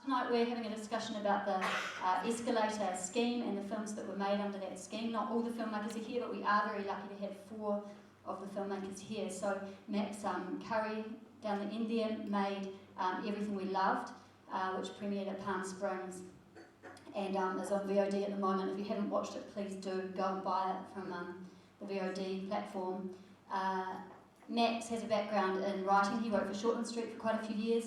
Tonight we're having a discussion about the Escalator scheme and the films that were made under that scheme. Not all the filmmakers are here, but we are very lucky to have 4 of the filmmakers here. So Max Currie down the end there made Everything We Loved, which premiered at Palm Springs and is on VOD at the moment. If you haven't watched it, please do go and buy it from the VOD platform. Max has a background in writing. He wrote for Shortland Street for quite a few years,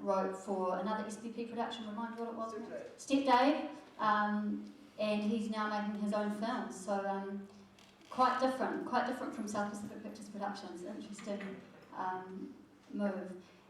wrote for another SPP production, remind me what it was? Step Dave, and he's now making his own films. So quite different from South Pacific Pictures Productions. Interesting move.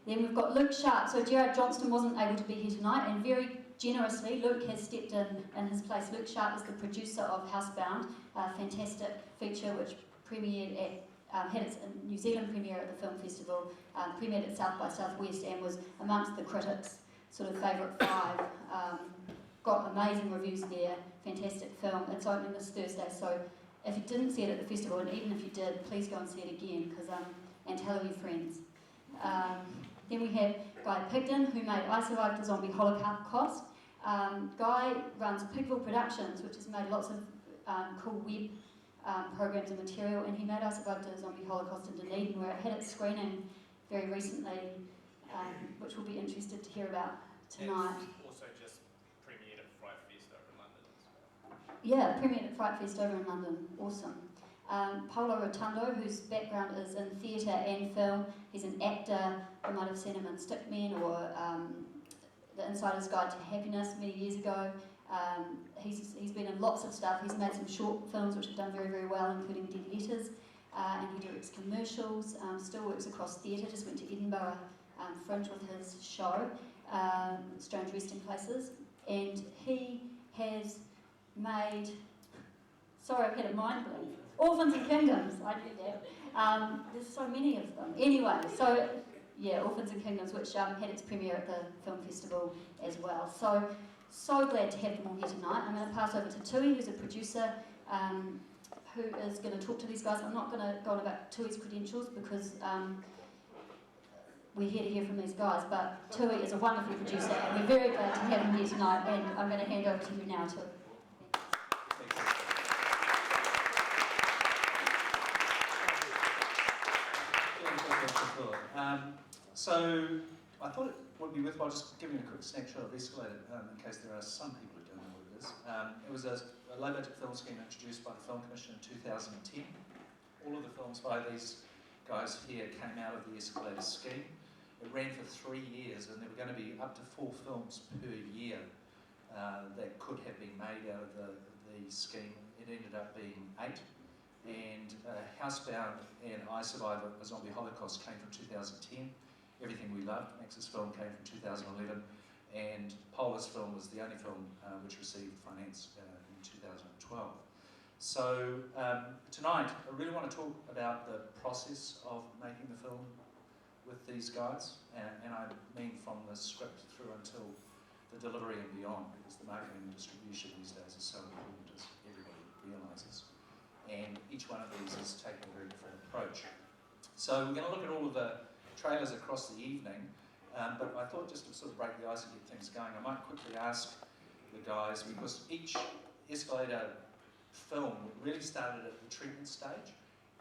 Then we've got Luke Sharpe. So Gerard Johnston wasn't able to be here tonight, and very generously Luke has stepped in his place. Luke Sharpe is the producer of Housebound, a fantastic feature which premiered at had its New Zealand premiere at the film festival, premiered at South by Southwest and was amongst the critics' sort of favourite 5. Got amazing reviews there, fantastic film. It's opening this Thursday, so if you didn't see it at the festival, and even if you did, please go and see it again, and tell all your friends. Then we have Guy Pigden, who made I Survived the Zombie Holocaust. Guy runs Pigville Productions, which has made lots of cool web programs and material, and he made I Survived the Zombie Holocaust in Dunedin, where it had its screening very recently, which we'll be interested to hear about tonight. It's also just premiered at Fright Fest over in London as well. Yeah, premiered at Fright Fest over in London. Awesome. Paolo Rotondo, whose background is in theatre and film. He's an actor. You might have seen him in Stickmen or The Insider's Guide to Happiness many years ago. He's been in lots of stuff. He's made some short films which have done very, very well, including Dead Letters, and he directs commercials, still works across theatre, just went to Edinburgh Fringe with his show, Strange Resting Places, and he has made, sorry, I've had a mind blank, Orphans and Kingdoms, I knew that. There's so many of them. Anyway, so yeah, Orphans and Kingdoms, which had its premiere at the film festival as well. So glad to have them all here tonight. I'm going to pass over to Tui, who's a producer, who is going to talk to these guys. I'm not going to go on about Tui's credentials because we're here to hear from these guys, but Tui is a wonderful producer and we're very glad to have him here tonight, and I'm going to hand over to you now, Tui. So I thought it would be worthwhile just giving a quick snapshot of Escalator in case there are some people who don't know what it is. It was a low-budget film scheme introduced by the Film Commission in 2010. All of the films by these guys here came out of the Escalator scheme. It ran for 3 years, and there were going to be up to 4 films per year that could have been made out of the scheme. It ended up being 8. And Housebound and I Survived the Zombie Holocaust came from 2010. Everything We Loved, Max's film, came from 2011. And Paolo's film was the only film which received finance in 2012. So tonight, I really want to talk about the process of making the film with these guys. And I mean from the script through until the delivery and beyond, because the marketing and distribution these days is so important, as everybody realises. And each one of these is taking a very different approach. So we're going to look at all of the trailers across the evening, but I thought just to sort of break the ice and get things going, I might quickly ask the guys, because each Escalator film really started at the treatment stage,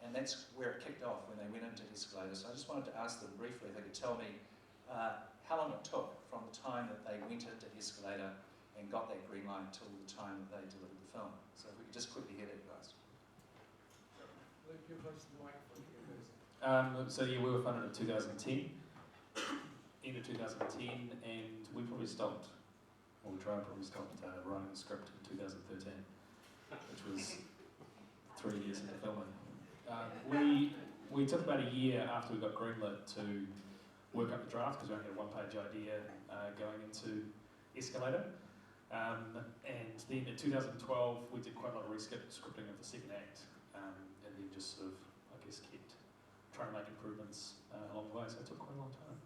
and that's where it kicked off when they went into Escalator. So I just wanted to ask them briefly if they could tell me how long it took from the time that they went into Escalator and got that green light until the time that they delivered the film. So if we could just quickly hear that, guys. Luke, you're close to the microphone here first. So yeah, we were funded in 2010, end of 2010, and we probably stopped, or we probably stopped writing the script in 2013, which was 3 years into filming. We took about a year after we got greenlit to work up the draft, because we only had a one-page idea going into Escalator. And then in 2012, we did quite a lot of scripting of the second act, and then just sort of, I guess, kept trying to make improvements along the way, so it took quite a long time.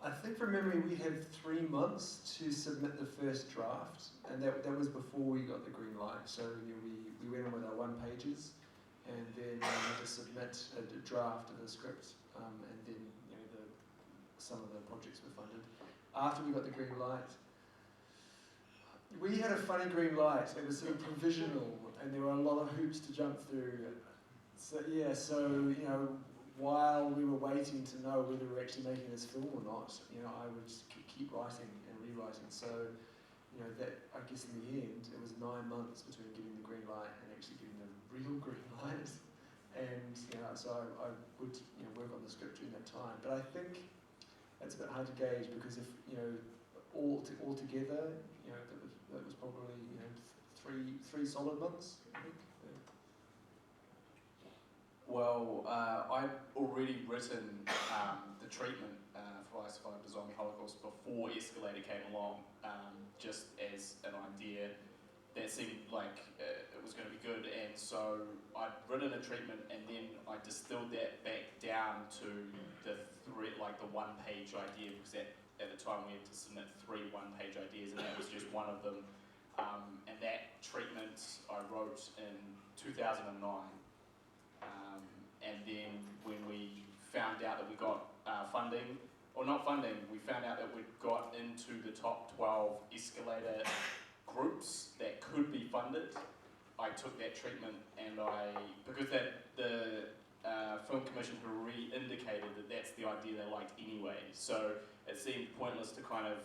I think from memory we had 3 months to submit the first draft, and that was before we got the green light. So we went on with our 1-pagers, and then we had to submit a draft of the script, and then the some of the projects were funded. After we got the green light, we had a funny green light. It was sort of provisional, and there were a lot of hoops to jump through. So yeah, so you know, while we were waiting to know whether we were actually making this film or not, you know, I would just keep writing and rewriting. So, you know, that I guess in the end, it was 9 months between getting the green light and actually getting the real green light. And you know, so I would work on the script during that time. But I think that's a bit hard to gauge because if you know, all together, you know, that was probably three solid months, I think. Yeah. Well, I'd already written the treatment for I Survived the Zombie Holocaust before Escalator came along, just as an idea that seemed like it was going to be good, and so I'd written a treatment and then I distilled that back down to the one-page idea, because at the time we had to submit 3 one-page ideas, and that was just one of them. And that treatment I wrote in 2009. And then when we found out that we got funding, or not funding, we found out that we'd got into the top 12 Escalator groups that could be funded. I took that treatment and because the Film Commission had already indicated that that's the idea they liked anyway, so it seemed pointless to kind of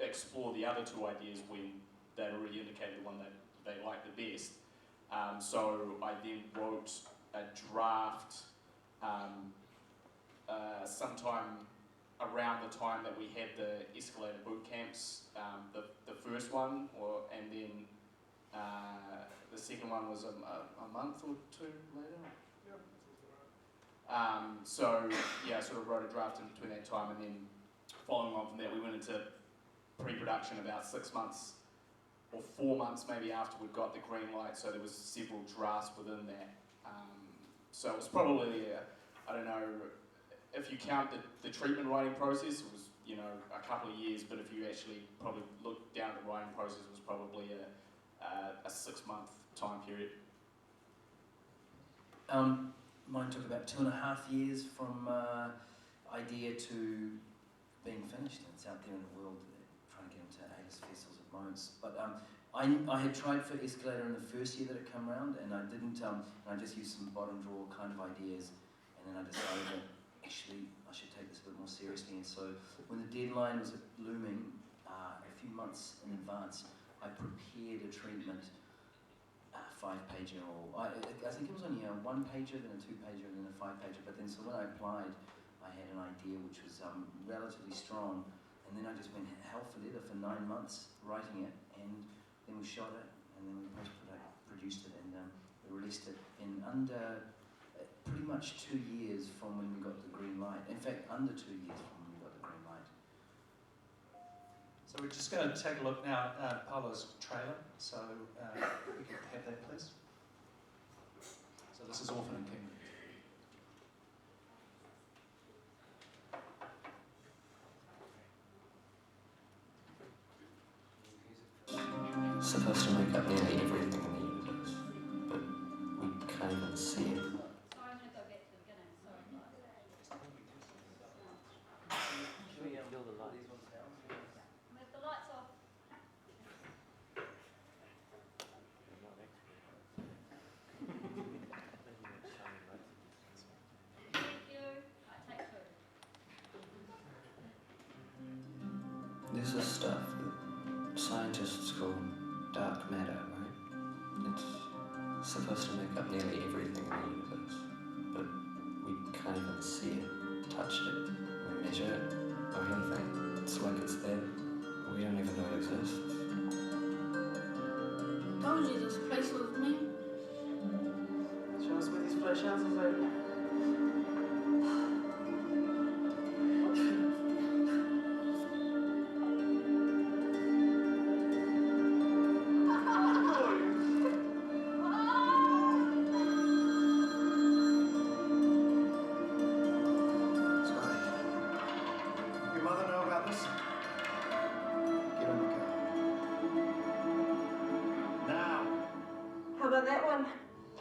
explore the other 2 ideas when they'd already indicated the one that they liked the best. So I then wrote a draft sometime around the time that we had the Escalator boot camps, the first one, and then the second one was a month or 2 later. So yeah, I sort of wrote a draft in between that time, and then following on from that, we went into pre-production about 6 months or 4 months maybe after we got the green light. So there was several drafts within that. So it was probably I don't know if you count the treatment writing process, it was a couple of years. But if you actually probably look down at the writing process, it was probably a 6-month time period. Mine took about 2.5 years from idea to being finished, and it's out there in the world trying to get into A-list festivals at moments. But I had tried for Escalator in the first year that it came around, and I didn't, and I just used some bottom drawer kind of ideas, and then I decided that actually I should take this a bit more seriously. And so when the deadline was looming, a few months in advance, I prepared a treatment, 5-pager, or I think it was only a 1-pager, then a 2-pager, and then a 5-pager. But then so when I applied, I had an idea which was relatively strong, and then I just went hell for leather for 9 months writing it, and then we shot it, and then we produced it, and we released it in under pretty much 2 years from when we got the green light. In fact, under 2 years from when we got the green light. So we're just going to take a look now at Paolo's trailer. So we can have that, please. So this is Orphans Kingdoms. Supposed to make up nearly everything in the universe, but we can't even see it. Sorry, I'm going to go back to the beginning. Sorry. Can we kill the lights? With the lights off. Thank you. I take 2. This is stuff that scientists call dark matter, right? It's supposed to make up nearly everything in the universe, but we can't even see it, touch it, measure it, or anything. It's like it's there. We don't even know it exists. Told you this place was me. Show us where these flesh houses are.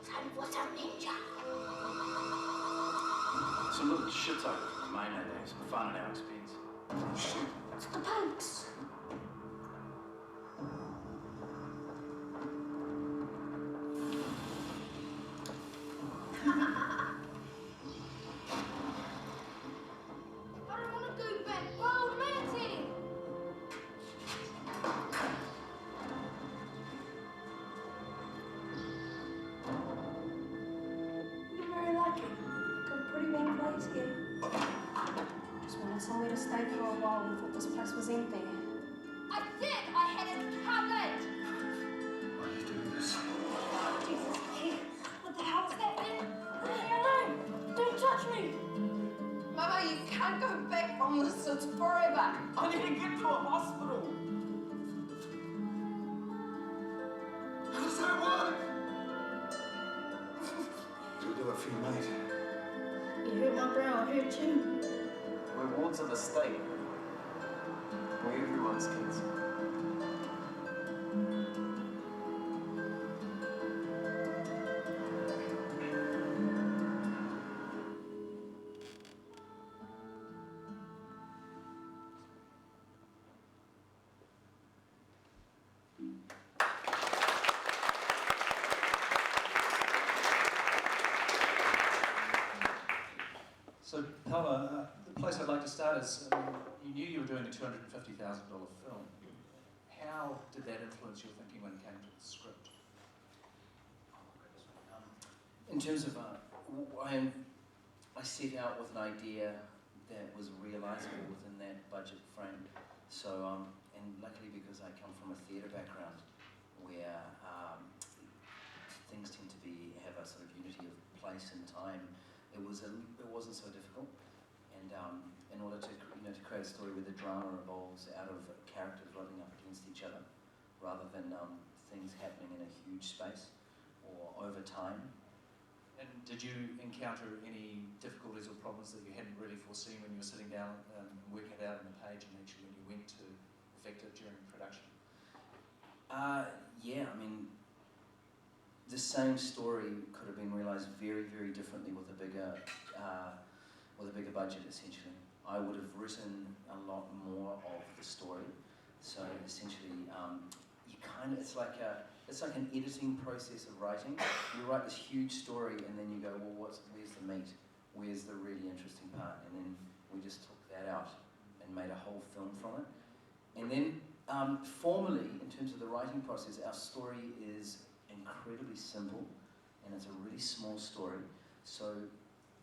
Son was a ninja. Some little shit over from the know, they have some fun at our expense. Shit, it's the punks. I don't want to go back. Oh, Nancy! You're very lucky. Got a pretty big place here. Just wanted somewhere to stay for a while and thought this place was empty. I said I had it covered. Why are you doing this? Jesus, kid. What the hell is that thing? Leave me alone. Don't touch me. Mama, you can't go back from this. It's forever. I need to get to a hospital. How does that work? We'll do it for you, mate. You hurt my brow. I hurt you. We're wards of the state. We're everyone's kids. So, Paolo, the place I'd like to start is, you knew you were doing a $250,000 film. How did that influence your thinking when it came to the script? In terms of, I set out with an idea that was realisable within that budget frame. So, and luckily because I come from a theatre background where things tend to have a sort of unity of place and time, it wasn't so difficult. And in order to create a story where the drama evolves out of characters rubbing up against each other, rather than things happening in a huge space or over time. And did you encounter any difficulties or problems that you hadn't really foreseen when you were sitting down and working it out on the page, and actually when you went to effect it during production? Yeah, I mean, the same story could have been realised very, very differently with a bigger budget. Essentially, I would have written a lot more of the story. So essentially, it's like an editing process of writing. You write this huge story, and then you go, well, where's the meat? Where's the really interesting part? And then we just took that out and made a whole film from it. And then formally, in terms of the writing process, our story is incredibly simple, and it's a really small story. So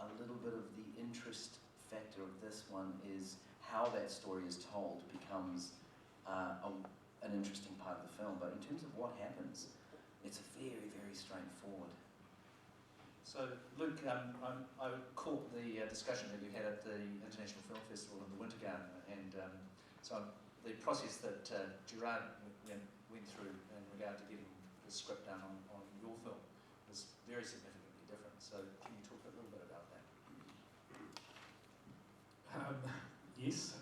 a little bit of the interest factor of this one is how that story is told becomes an interesting part of the film. But in terms of what happens, it's very, very straightforward. So, Luke, I caught the discussion that you had at the International Film Festival in the Winter Garden, and so the process that Gerard went through in regard to getting the script done on your film was very significantly different. So, can you talk a little bit about that? Yes.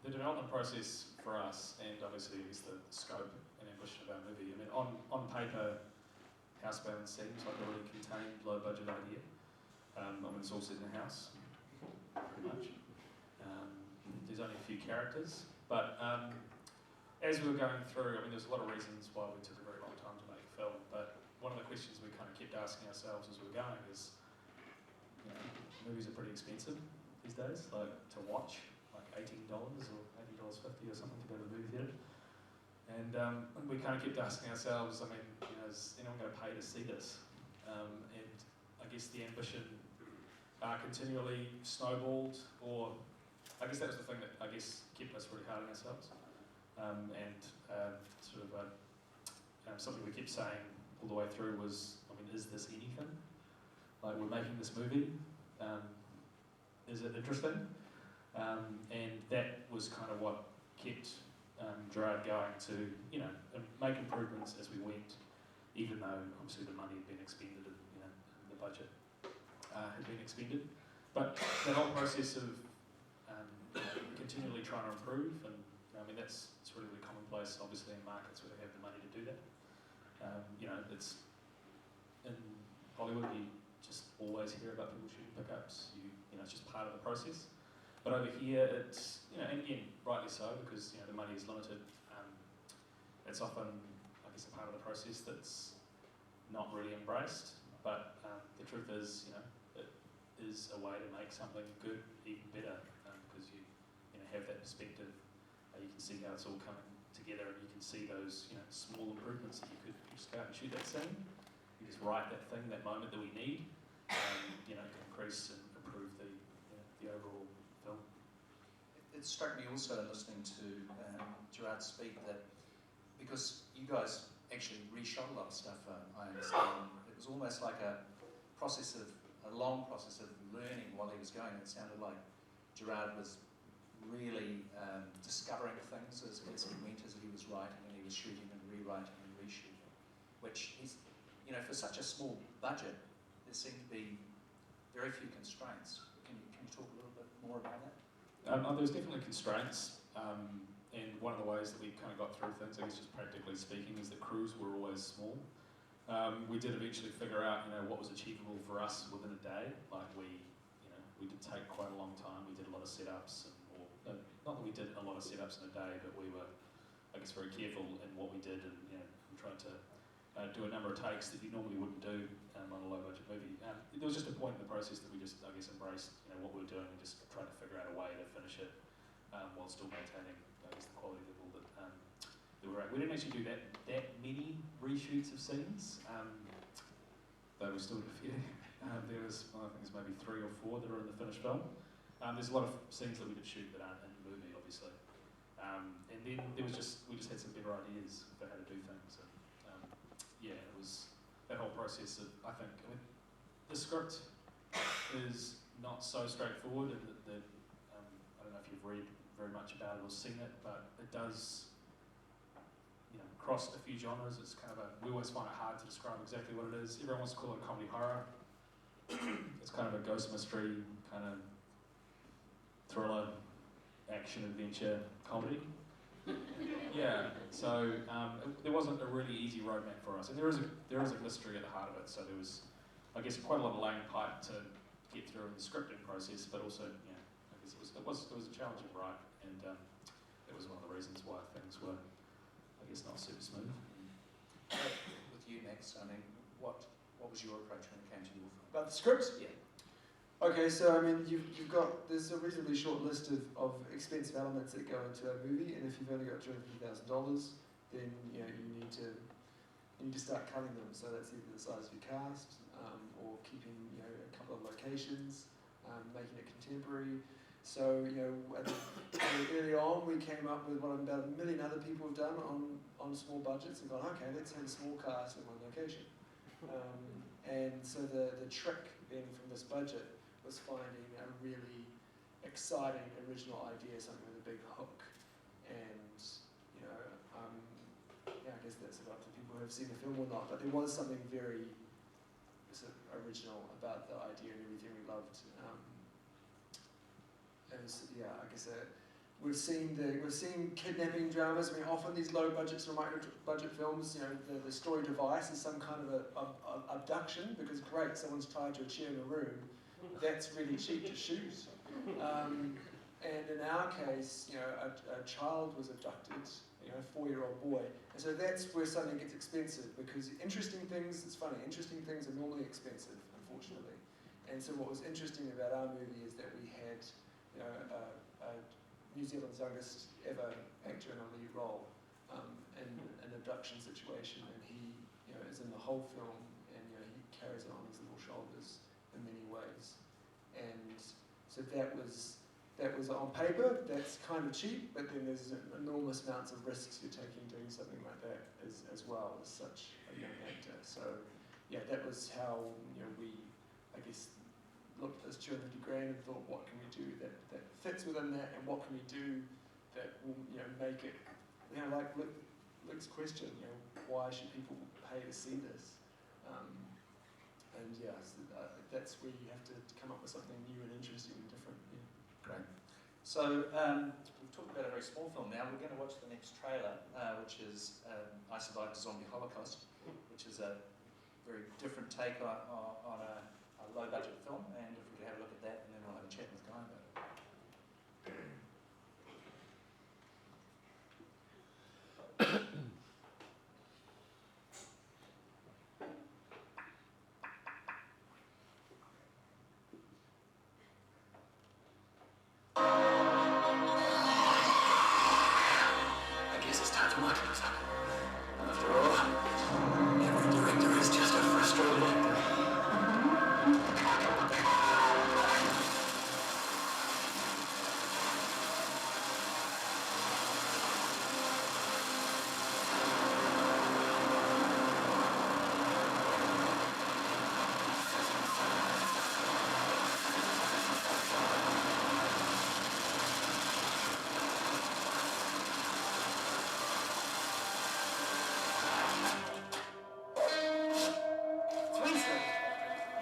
The development process for us, and obviously is the scope and ambition of our movie. I mean, on paper, Housebound seems like a really contained, low-budget idea. I mean, it's all set in a house, pretty much. There's only a few characters, but as we were going through, I mean, there's a lot of reasons why we took a very long time to make a film, but one of the questions we kind of kept asking ourselves as we were going is, movies are pretty expensive these days, like to watch, like $18 or $18.50 or something to go to the movie theatre. And we kind of kept asking ourselves, I mean, is anyone going to pay to see this? And I guess the ambition continually snowballed, or I guess that was the thing that I guess kept us really hard on ourselves. Something we kept saying all the way through was, I mean, is this anything? Like, we're making this movie, is it interesting? And that was kind of what kept Gerard going to, make improvements as we went, even though obviously the money had been expended and, the budget had been expended. But that whole process of continually trying to improve, and it's really, really commonplace, obviously, in markets where they have the money to do that. It's in Hollywood, you just always hear about people shooting pickups. You know, it's just part of the process. But over here, it's, you know, and again, rightly so, because, you know, the money is limited. It's often, I guess, a part of the process that's not really embraced. But the truth is, you know, it is a way to make something good even better, because you know, have that perspective. You can see how it's all coming together, and you can see those, you know, small improvements that you could just go out and shoot that scene. You just write that thing, that moment that we need, you know, to increase and improve the, you know, the overall film. It struck me also listening to Gerard speak that because you guys actually reshot a lot of stuff, I understand, it was almost like a long process of learning while he was going. It sounded like Gerard was really discovering things as he went, as he was writing and he was shooting and rewriting and reshooting, which is, you know, for such a small budget, there seem to be very few constraints. Can you talk a little bit more about that? There was definitely constraints, and one of the ways that we kind of got through things, I guess just practically speaking, is that crews were always small. We did eventually figure out, you know, what was achievable for us within a day. Like we did take quite a long time. We did a lot of setups, not that we did a lot of setups in a day, but we were, I guess, very careful in what we did, and, you know, we tried to do a number of takes that you normally wouldn't do on a low budget movie. There was just a point in the process that we just, I guess, embraced, you know, what we were doing and just tried to figure out a way to finish it while still maintaining, I guess, the quality level that we were at. We didn't actually do that many reshoots of scenes, though we still did a few. There was, well, I think there's maybe 3 or 4 that are in the finished film. There's a lot of scenes that we did shoot that aren't in the movie, obviously. And then we just had some better ideas for how to do things. And, yeah, it was that whole process of, I mean, the script is not so straightforward, and that I don't know if you've read very much about it or seen it, but it does, you know, cross a few genres. It's kind of we always find it hard to describe exactly what it is. Everyone wants to call it a comedy horror. It's kind of a ghost mystery, kind of thriller, action, adventure, comedy. Yeah, so there wasn't a really easy roadmap for us, and there is a mystery at the heart of it. So there was, I guess, quite a lot of laying pipe to get through in the scripting process, but also, you know, I guess it was a challenging ride, and it was one of the reasons why things were, I guess, not super smooth. With you, Max, I mean, what was your approach when it came to your film? About the script? Yeah. Okay, so I mean, there's a reasonably short list of expensive elements that go into a movie, and if you've only got $250,000, then, you know, you need to start cutting them. So that's either the size of your cast, or keeping, you know, a couple of locations, making it contemporary. So, you know, early on we came up with what about 1 million other people have done on small budgets, and gone, okay, let's have a small cast in one location. And so the trick then from this budget was finding a really exciting original idea, something with a big hook, and, you know, yeah, I guess that's up to people who have seen the film or not, but there was something very sort of original about the idea and everything we loved. And yeah, I guess we've seen kidnapping dramas. I mean, often these low budget films, you know, the story device is some kind of a abduction, because great, someone's tied to a chair in a room. That's really cheap to shoot. And in our case, you know, a child was abducted, you know, a 4-year-old boy. And so that's where something gets expensive, because interesting things, it's funny, interesting things are normally expensive, unfortunately. And so what was interesting about our movie is that we had, you know, a New Zealand's youngest ever actor in a lead role in an abduction situation, and he, you know, is in the whole film, and, you know, he carries it on his little shoulders in many ways. And so that was on paper, that's kind of cheap, but then there's enormous amounts of risks you're taking doing something like that as well as such a young actor. So yeah, that was how, you know, we, I guess, looked at this $250,000 and thought, what can we do that fits within that, and what can we do that will, you know, make it, you know, like Luke's question, you know, why should people pay to see this? And yeah, so that's where you have to come up with something new and interesting and different. Yeah. Great. So we've talked about a very small film now. We're going to watch the next trailer, which is I Survived the Zombie Holocaust, which is a very different take on a low budget film, and if we could have a look at that, and then we'll have a chat with Guy about it. I guess it's time for my close-up. After all, every director is just a frustrated actor.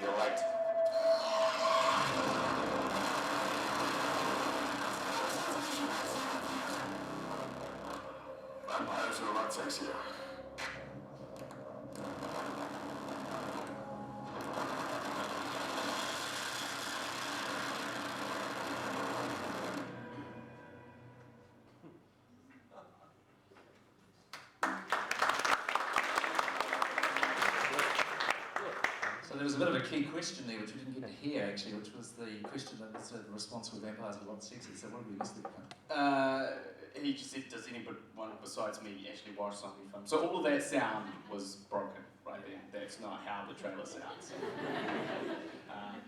You're right. Vampires are a lot sexier. So there was a bit of a key question there, which we didn't get to hear actually, which was the question that was the response with vampires are a lot sexier. So what did we miss there? He just said, does anyone besides me actually watch zombie films? So all of that sound was broken right there. That's not how the trailer sounds.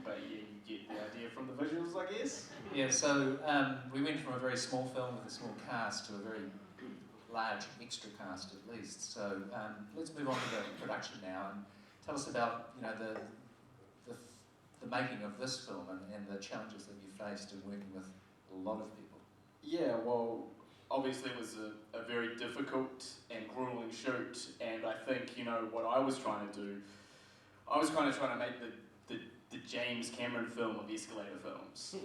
But yeah, you get the idea from the visuals, I guess. Yeah, so we went from a very small film with a small cast to a very large extra cast at least. So let's move on to the production now and tell us about the making of this film and the challenges that you faced in working with a lot of people. Yeah, well, obviously it was a very difficult and grueling shoot, and I think, what I was trying to do, I was kind of trying to make the James Cameron film of Escalator films,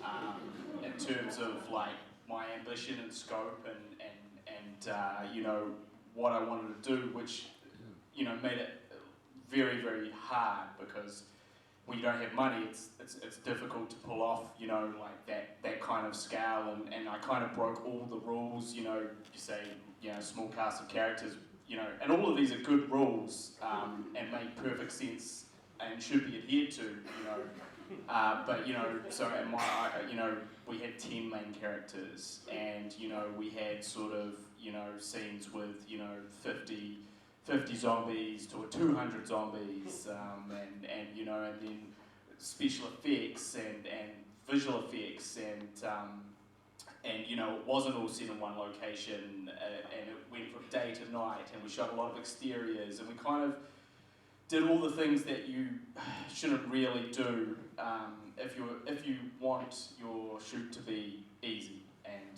in terms of like my ambition and scope and what I wanted to do, which, made it very, very hard because when you don't have money, it's difficult to pull off, like that kind of scale, and I kind of broke all the rules, you say, small cast of characters, and all of these are good rules, and make perfect sense and should be adhered to, but, so we had 10 main characters, and, we had sort of, scenes with, 50 zombies to 200 zombies, and then special effects and visual effects, and it wasn't all set in one location, and it went from day to night, and we shot a lot of exteriors, and we kind of did all the things that you shouldn't really do if you want your shoot to be easy and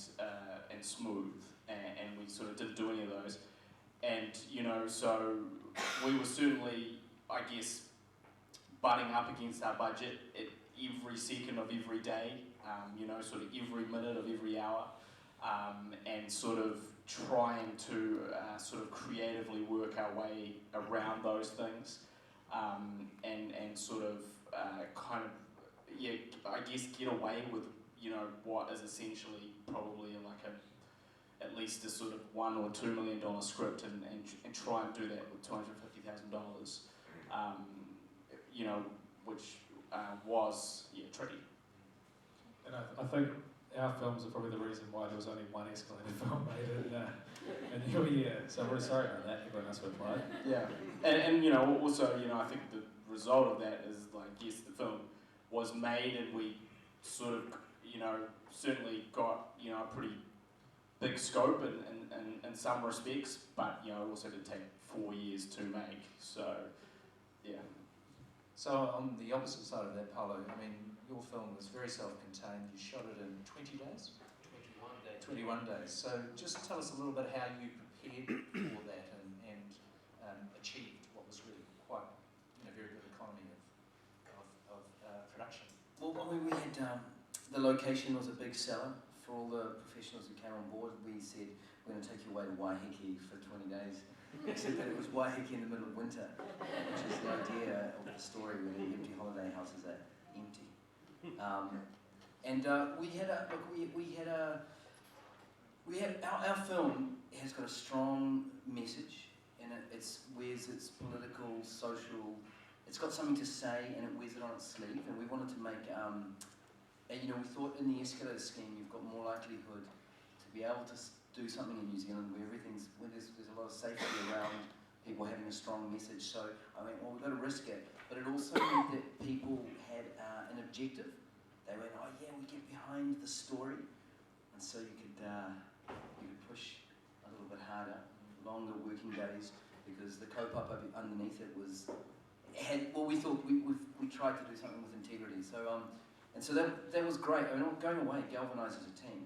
smooth, and we sort of didn't do any of those. And, so we were certainly, I guess, butting up against our budget at every second of every day, sort of every minute of every hour, and sort of trying to sort of creatively work our way around those things, and sort of kind of, I guess get away with, what is essentially probably like at least a sort of $1 or $2 million script, and try and do that with $250,000, which was tricky. And I think our films are probably the reason why there was only one Escalator film made in your year. So I'm really sorry about that. Everyone else would apply. Yeah, and also I think the result of that is like, yes, the film was made, and we sort of certainly got a pretty big scope in some respects, but it also did take 4 years to make. So yeah. So on the opposite side of that, Paolo, I mean, your film was very self-contained. You shot it in 20 days? 21 days. So just tell us a little bit how you prepared for that and achieved what was really quite very good economy of production. Well, I mean, we had, the location was a big seller. For all the professionals who came on board, we said, we're going to take you away to Waiheke for 20 days. Except that it was Waiheke in the middle of winter, which is the idea of the story where the empty holiday houses at. empty. And we had our film has got a strong message, and it's wears its political, social. It's got something to say, and it wears it on its sleeve. And we wanted to make, we thought in the Escalator scheme, you've got more likelihood to be able to do something in New Zealand where there's a lot of safety around people having a strong message. So I went, well, we've got to risk it. But it also meant that people had an objective. They went, oh yeah, we get behind the story, and so you could push a little bit harder, longer working days, because the kaupapa underneath it we thought we tried to do something with integrity. So so that was great. I mean, going away galvanises a team.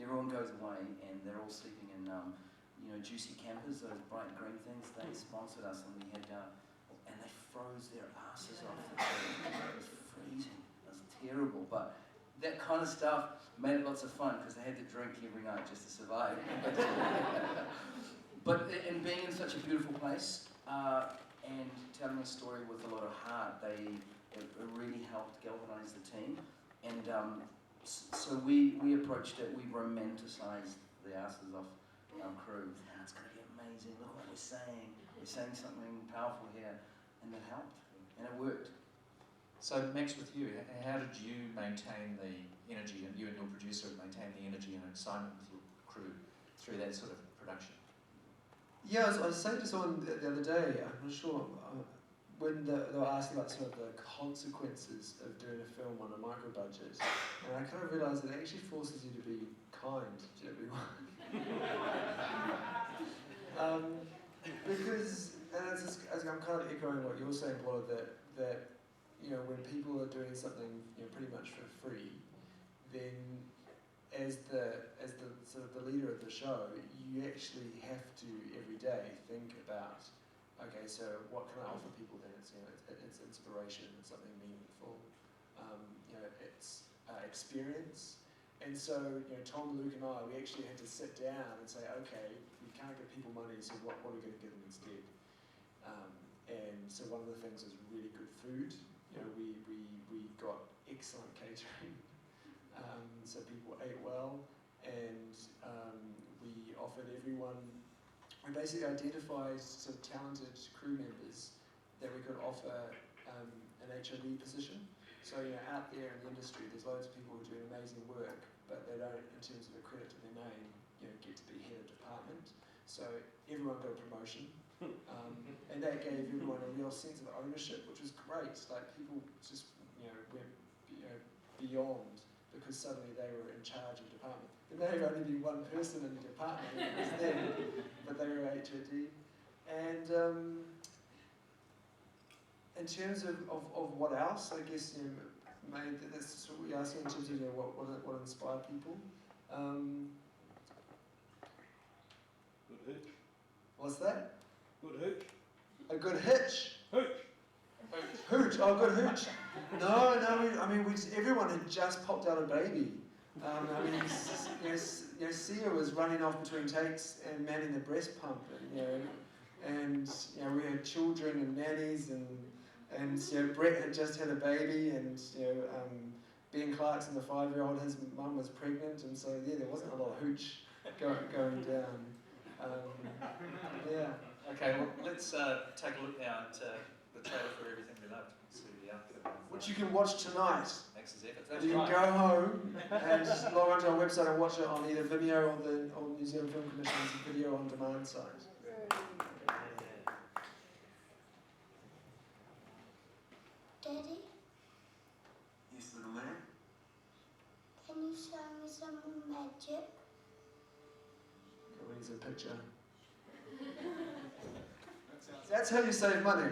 Everyone goes away and they're all sleeping in juicy campers, those bright green things. They sponsored us, and we had and they froze their asses off. It was freezing. It was terrible, but that kind of stuff made it lots of fun because they had to drink every night just to survive. But in being in such a beautiful place and telling a story with a lot of heart, it really helped galvanise the team. And so we approached it. We romanticised the asses off our crew. It's going to be amazing. Look what we're saying. We're saying something powerful here, and it helped, and it worked. So Max, with you, how did you maintain the energy, and you and your producer maintain the energy and excitement with your crew through that sort of production? Yeah, I was saying to someone the other day, I'm not sure, when they were asking about sort of the consequences of doing a film on a micro budget, and I kind of realised it actually forces you to be kind to everyone. Because, and I'm kind of echoing what you're saying, Paula, that when people are doing something pretty much for free, then as the sort of the leader of the show, you actually have to every day think about, okay, so what can I offer people then? It's inspiration, it's something meaningful, it's experience. And so, Tom, Luke and I, we actually had to sit down and say, okay, we can't give people money, so what are we going to give them instead? And so one of the things was really good food. We got excellent catering, so people ate well, and we offered everyone. We basically identified sort of talented crew members that we could offer an HOD position. So out there in the industry, there's loads of people who do amazing work, but they don't, in terms of a credit to their name, get to be head of department. So everyone got a promotion. And that gave everyone a real sense of ownership, which was great. Like people just went beyond, because suddenly they were in charge of the department. There may have only been one person in the department, it was them, but they were HOD. And in terms of what else, I guess that's what we asked in terms of what inspired people. Good hitch. What's that? Good hitch. A good hitch. Hooch. Hooch. Oh, good hooch. No. Everyone had just popped out a baby. Sia was running off between takes and manning the breast pump, and we had children and nannies, and Brett had just had a baby, and Ben Clarkson, the 5-year-old, his mum was pregnant, and so there wasn't a lot of hooch going down. Yeah. Okay, well, let's take a look now at the trailer for Everything We Loved. See the outfit. Which you can watch tonight. Max's efforts. You can go home and just log onto our website and watch it on either Vimeo or the New Zealand Film Commission's video on demand site. Daddy, Yes, little man? can you show me some magic? Here's a picture. That's how you save money.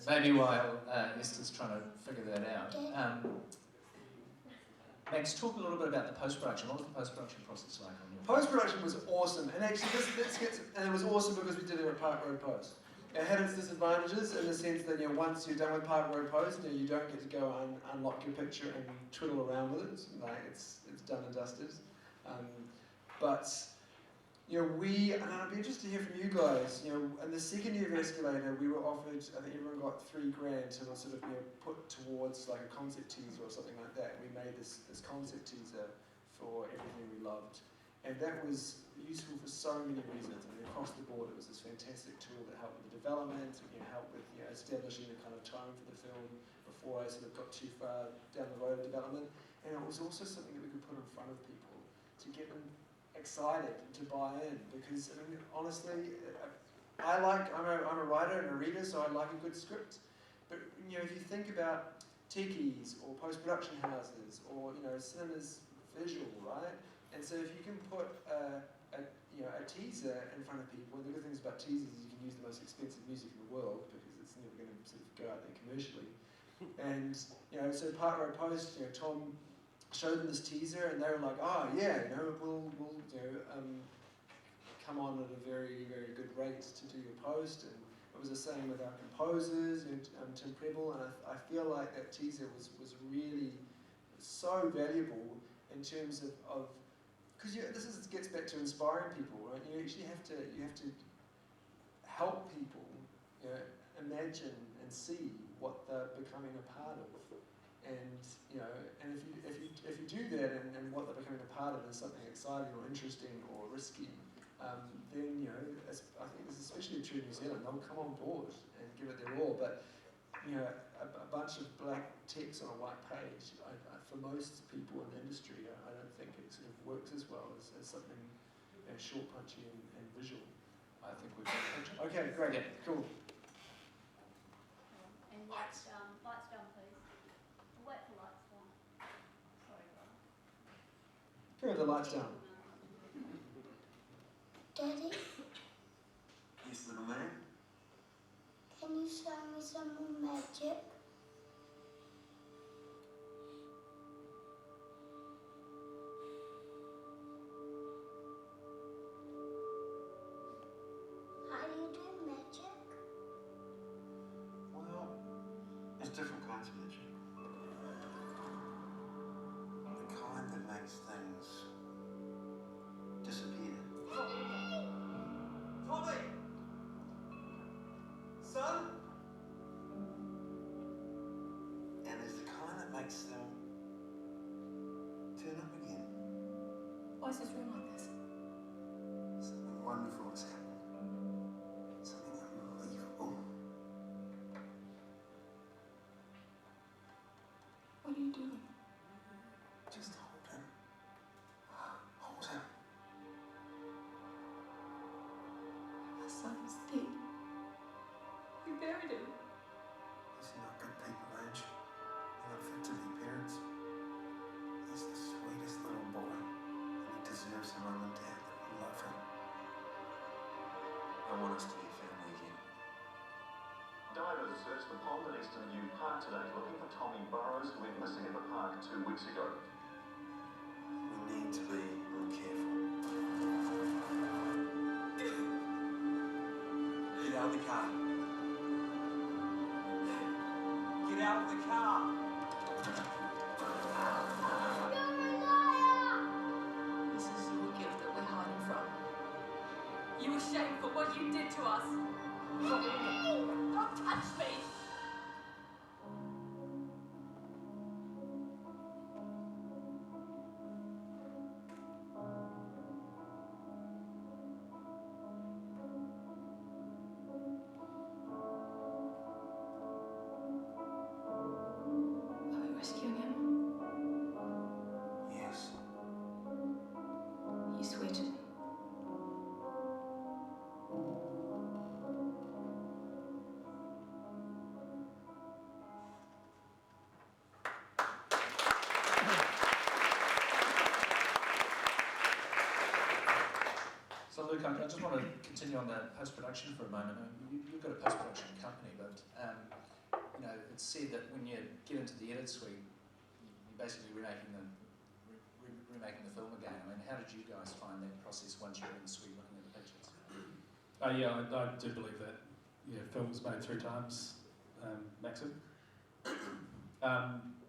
Maybe while Esther's trying to figure that out, Max, talk a little bit about the post-production. What was the post-production process like on your? Post-production was awesome, and actually and it was awesome because we did it at Park Road Post. it had its disadvantages in the sense that once you're done with part row post, you don't get to go and unlock your picture and twiddle around with it. Like it's done and dusted. But and I'd be interested to hear from you guys. In the second year of Escalator, we were offered, I think everyone got $3,000 to sort of put towards like a concept teaser or something like that. We made this concept teaser for everything we loved, and that was useful for so many reasons. I mean, across the board, it was this fantastic tool that helped with the development, helped with establishing the kind of tone for the film before I sort of got too far down the road of development. And it was also something that we could put in front of people to get them excited to buy in, because I mean, honestly, I'm a writer and a reader, so I like a good script. But if you think about tikis or post-production houses or cinema's visual, right? And so if you can put a teaser in front of people, and the good things about teasers is you can use the most expensive music in the world because it's never going to sort of go out there commercially. And so part row post, Tom showed them this teaser, and they were like, "Oh yeah, we'll come on at a very, very good rate to do your post." And it was the same with our composers, Tim Preble, and I feel like that teaser was really so valuable in terms of because this gets back to inspiring people, right? You actually have to help people, imagine and see what they're becoming a part of. And and if you do that, and what they're becoming a part of is something exciting or interesting or risky, then I think this is especially true in New Zealand. They'll come on board and give it their all. But a bunch of black text on a white page, for most people in the industry, I don't think it sort of works as well as something short, punchy, and visual. I think we've got a picture. Okay, great, Yeah. cool. And lights down, please. We'll wait for lights down. Sorry, brother. Go with the lights down. Daddy, Yes, little man? can you show me some more magic? How do you do magic? Well, there's different kinds of magic. The kind that makes things disappear. Tommy! Son? And there's the kind that makes them turn up again. Why is this room like this? Something wonderful has happened. Something unbelievable. What are you doing? Just hold him. Hold him. My son is dead. We buried him. These are not good people, Ange. They're not fit to be parents. He's the sweetest little boy, and he deserves a mum and dad that will love him. I want us to be a family again. Divers searched the pond at Eastern New Park today looking for Tommy Burrows, who went missing at the park 2 weeks ago. We need to be more careful. Get out of the car. Get out of the car. This is your guilt that we're hiding from. You were shamed for what you did to us. Don't touch me! Are we rescuing him? Yes. You sweetened. So Luke, I just want to continue on that post-production for a moment. I mean, you've got a post-production company, but it's said that when you get into the edit suite, you're basically remaking the film again. I mean, how did you guys find that process once you're in the suite looking at the pictures? Yeah, I do believe that. film was made 3 times, maximum.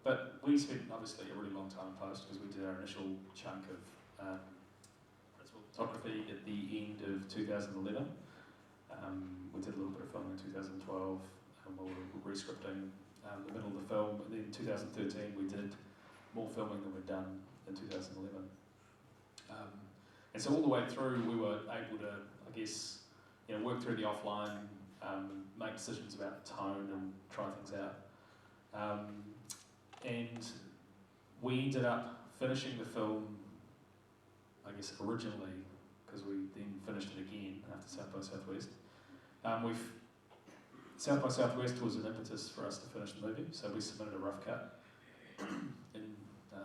But we spent obviously a really long time in post because we did our initial chunk of principal photography at the end of 2011. We did a little bit of filming in 2012, and we were re-scripting the middle of the film. And then in 2013 we did more filming than we'd done in 2011. And so all the way through we were able to, I guess, work through the offline, make decisions about tone and try things out. And we ended up finishing the film, I guess originally, because we then finished it again after South by Southwest. South by Southwest was an impetus for us to finish the movie, so we submitted a rough cut in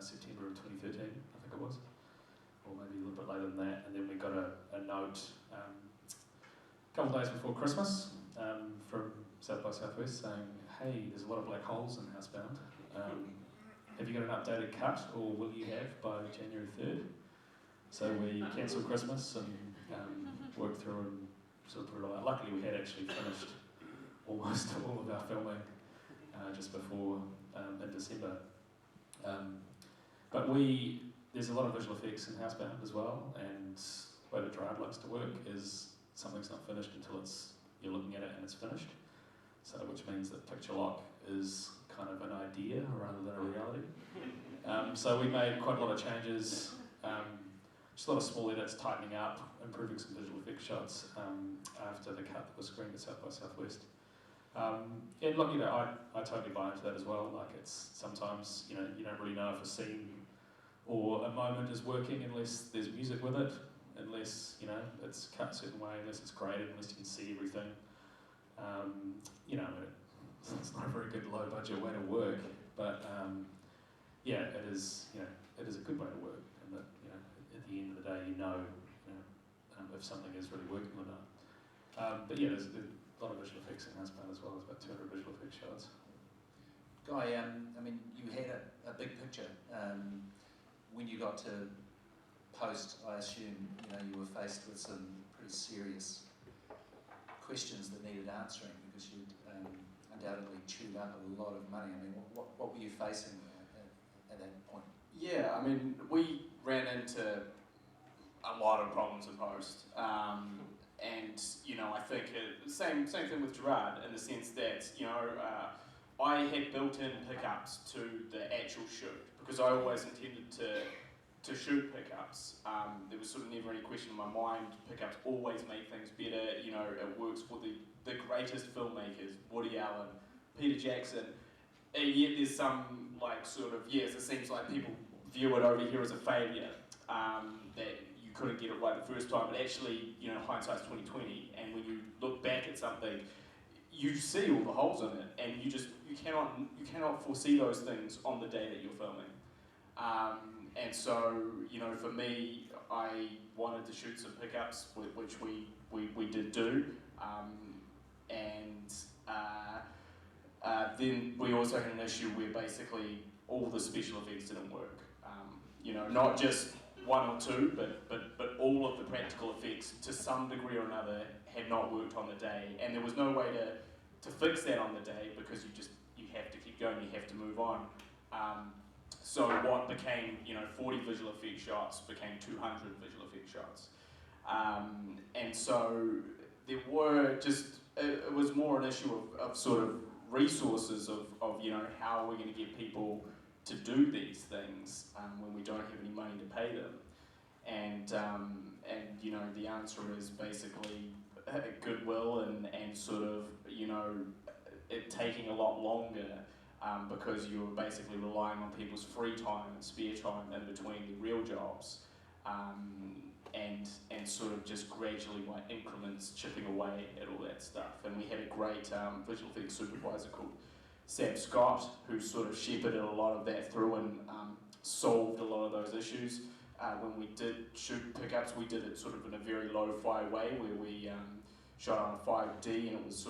September of 2013, I think it was, or maybe a little bit later than that, and then we got a note a couple of days before Christmas from South by Southwest saying, hey, there's a lot of black holes in Housebound. Have you got an updated cut, or will you have by January 3rd? So we cancelled Christmas and worked through and sort of put it all out. Luckily we had actually finished almost all of our filming just before in December. But there's a lot of visual effects in Housebound as well, and the way that Gerard likes to work is something's not finished until you're looking at it and it's finished. So which means that picture lock is kind of an idea rather than a reality. So we made quite a lot of changes, just a lot of small edits, tightening up, improving some visual effects shots after the cut that was screened at South by Southwest. And look, I totally buy into that as well. Like it's sometimes, you don't really know if a scene or a moment is working unless there's music with it, unless, it's cut a certain way, unless it's graded, unless you can see everything. It's not a very good low budget way to work, but it is a good way to work, and that, at the end of the day, if something is really working or not. But yeah, there's a lot of visual effects in Housebound as well. There's about 200 visual effects shots. Guy, you had a big picture. When you got to post, I assume, you were faced with some pretty serious questions that needed answering because you'd undoubtedly chewed up a lot of money. What were you facing at that point? Yeah, we ran into a lot of problems in post. And, I think same thing with Gerard in the sense that, I had built-in pickups to the actual shoot because I always intended to shoot pickups. There was sort of never any question in my mind. Pickups always make things better. It works for the greatest filmmakers, Woody Allen, Peter Jackson. And yet there's some it seems like people view it over here as a failure, that you couldn't get it right the first time. But actually, hindsight's 20/20, and when you look back at something, you see all the holes in it, and you cannot foresee those things on the day that you're filming. And so, for me, I wanted to shoot some pickups, which we did do, then we also had an issue where basically all the special effects didn't work. Not just one or two, but all of the practical effects to some degree or another had not worked on the day, and there was no way to fix that on the day because you have to keep going, you have to move on. So what became 40 visual effect shots became 200 visual effect shots, and so there were it was more an issue of sort of resources of how are we going to get people to do these things when we don't have any money to pay them, and the answer is basically goodwill and sort of it taking a lot longer because you're basically relying on people's free time and spare time in between their real jobs, and sort of just gradually by increments chipping away at all that stuff. And we had a great visual effects supervisor called Sam Scott who sort of shepherded a lot of that through and solved a lot of those issues. When we did shoot pickups, we did it sort of in a very lo-fi way where we shot on 5D, and it was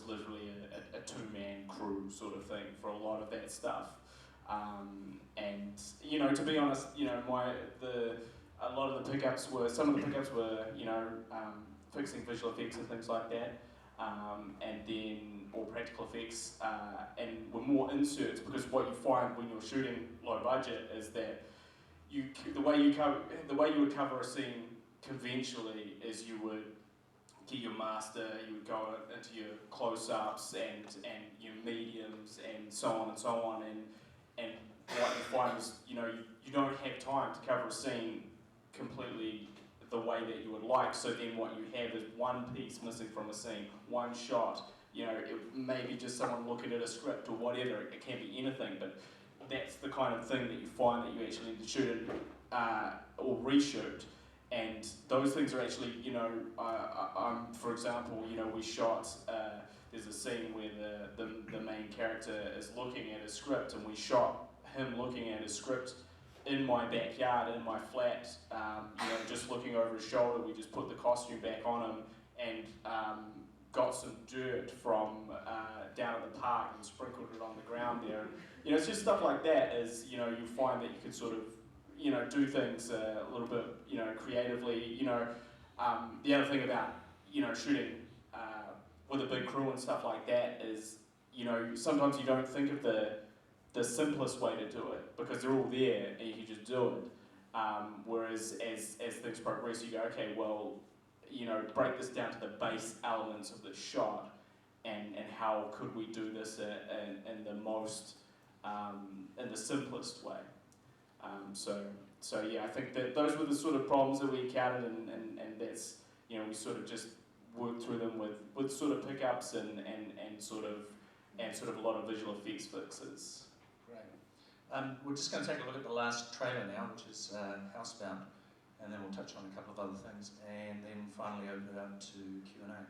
literally a two-man crew sort of thing for a lot of that stuff. And to be honest, a lot of the pickups were fixing visual effects and things like that. and then all practical effects, and with more inserts, because what you find when you're shooting low budget is that the way you would cover a scene conventionally is you would get your master, you would go into your close-ups and your mediums and so on, and what you find is you don't have time to cover a scene completely the way that you would like, so then what you have is one piece missing from a scene, one shot. It may be just someone looking at a script or whatever, it can be anything, but that's the kind of thing that you find that you actually need to shoot in, or reshoot. And those things are actually, for example, we shot, there's a scene where the main character is looking at his script, and we shot him looking at his script in my backyard, in my flat, just looking over his shoulder. We just put the costume back on him and got some dirt from down at the park and sprinkled it on the ground there. And, it's just stuff like that is, you find that you can sort of, do things a little bit, creatively. The other thing about, shooting with a big crew and stuff like that is, sometimes you don't think of the simplest way to do it because they're all there and you can just do it. Whereas as things progress, you go, okay, well, break this down to the base elements of the shot and how could we do this in the most, in the simplest way. So yeah, I think that those were the sort of problems that we encountered, and that's, we sort of just worked through them with sort of pickups and sort of a lot of visual effects fixes. Great. We're just going to take a look at the last trailer now, which is Housebound, and then we'll touch on a couple of other things, and then finally open it up to Q&A.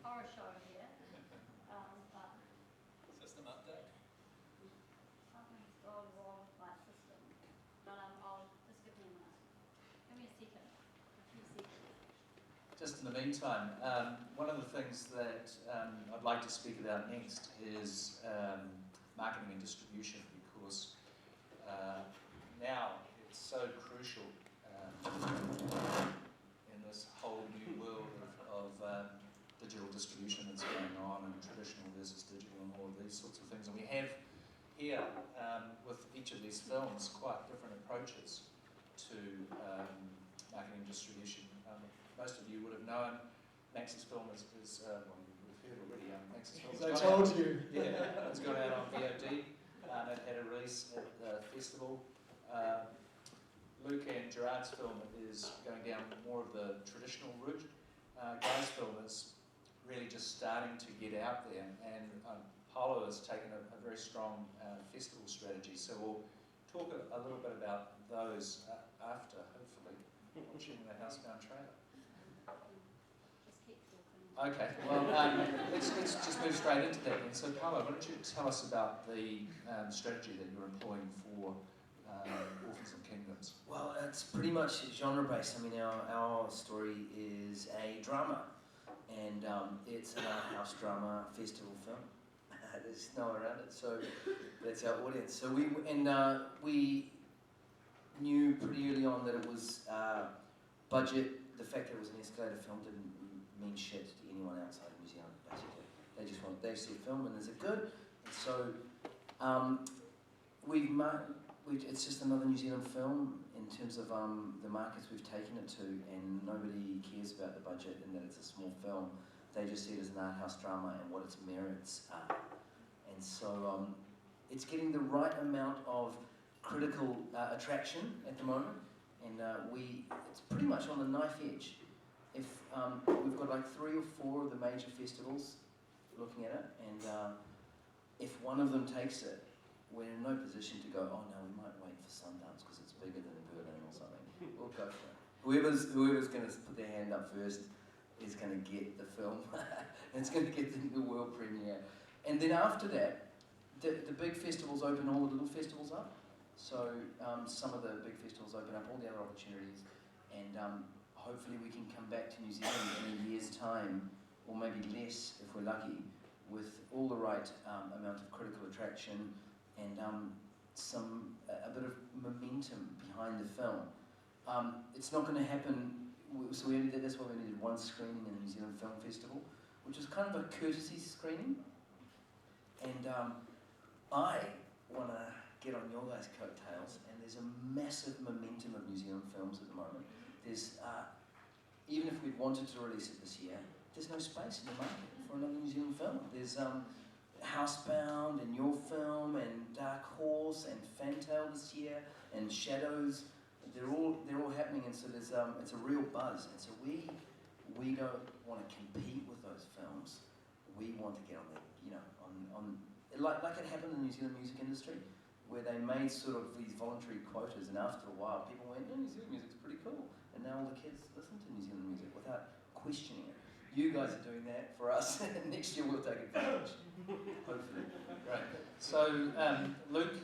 Horror show here. System update? Something's gone wrong with my system. But I'll just give me a minute. Give me a second. A few seconds. Just in the meantime, one of the things that I'd like to speak about next is marketing and distribution, because now it's so crucial in this whole new world of digital distribution that's going on, and traditional versus digital, and all of these sorts of things. And we have here, with each of these films, quite different approaches to marketing and distribution. Most of you would have known Max's film is well, you would have heard already, Max's film I told you. Yeah, it's gone out on VOD. It had a release at the festival. Luke and Gerard's film is going down more of the traditional route. Guy's film is really just starting to get out there, and Paolo has taken a very strong festival strategy. So we'll talk a little bit about those after, hopefully, watching the Housebound trailer. Okay, well, let's just move straight into that then. So Paolo, why don't you tell us about the strategy that you're employing for Orphans Kingdoms? Well, it's pretty much genre-based. I mean, our story is a drama, and it's an art house drama festival film. There's no way around it, so that's our audience. So we knew pretty early on that it was budget. The fact that it was an Escalator film didn't mean shit to anyone outside New Zealand, basically. They see a film and is it good? And so it's just another New Zealand film in terms of the markets we've taken it to, and nobody cares about the budget and that it's a small film. They just see it as an art house drama and what its merits are. And so it's getting the right amount of critical attraction at the moment, and it's pretty much on the knife edge. If we've got like 3 or 4 of the major festivals looking at it, and if one of them takes it, we're in no position to go, oh no, we might wait for Sundance because it's bigger than Berlin or something. We'll go for it. Whoever's going to put their hand up first is going to get the film. It's going to get the world premiere. And then after that, the big festivals open all the little festivals up. So some of the big festivals open up all the other opportunities, and hopefully we can come back to New Zealand in a year's time, or maybe less if we're lucky, with all the right amount of critical attraction and a bit of momentum behind the film. It's not going to happen, so that's why we only did one screening in the New Zealand Film Festival, which was kind of a courtesy screening. And I want to get on your guys' coattails, and there's a massive momentum of New Zealand films at the moment. There's, even if we'd wanted to release it this year, there's no space in the market for another New Zealand film. There's Housebound and your film and Dark Horse and Fantail this year and Shadows. They're all happening, and so there's it's a real buzz. And so we don't want to compete with those films. We want to get on the on like it happened in the New Zealand music industry, where they made sort of these voluntary quotas, and after a while people went, "Oh, New Zealand music's pretty cool," and now all the kids listen to New Zealand music without questioning it. You guys are doing that for us, and next year we'll take advantage. Hopefully. Great. So Luke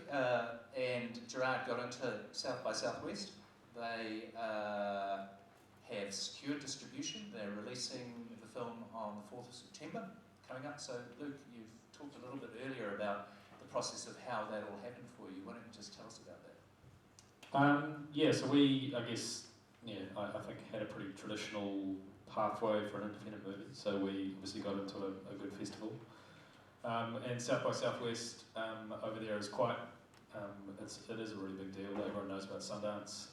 and Gerard got into South by Southwest. They have secured distribution. They're releasing the film on the 4th of September coming up. So Luke, you've talked a little bit earlier about the process of how that all happened for you. Why don't you just tell us about that? So we, I think had a pretty traditional pathway for an independent movie. So we obviously got into a good festival. And South by Southwest over there is quite, it is a really big deal. Everyone knows about Sundance,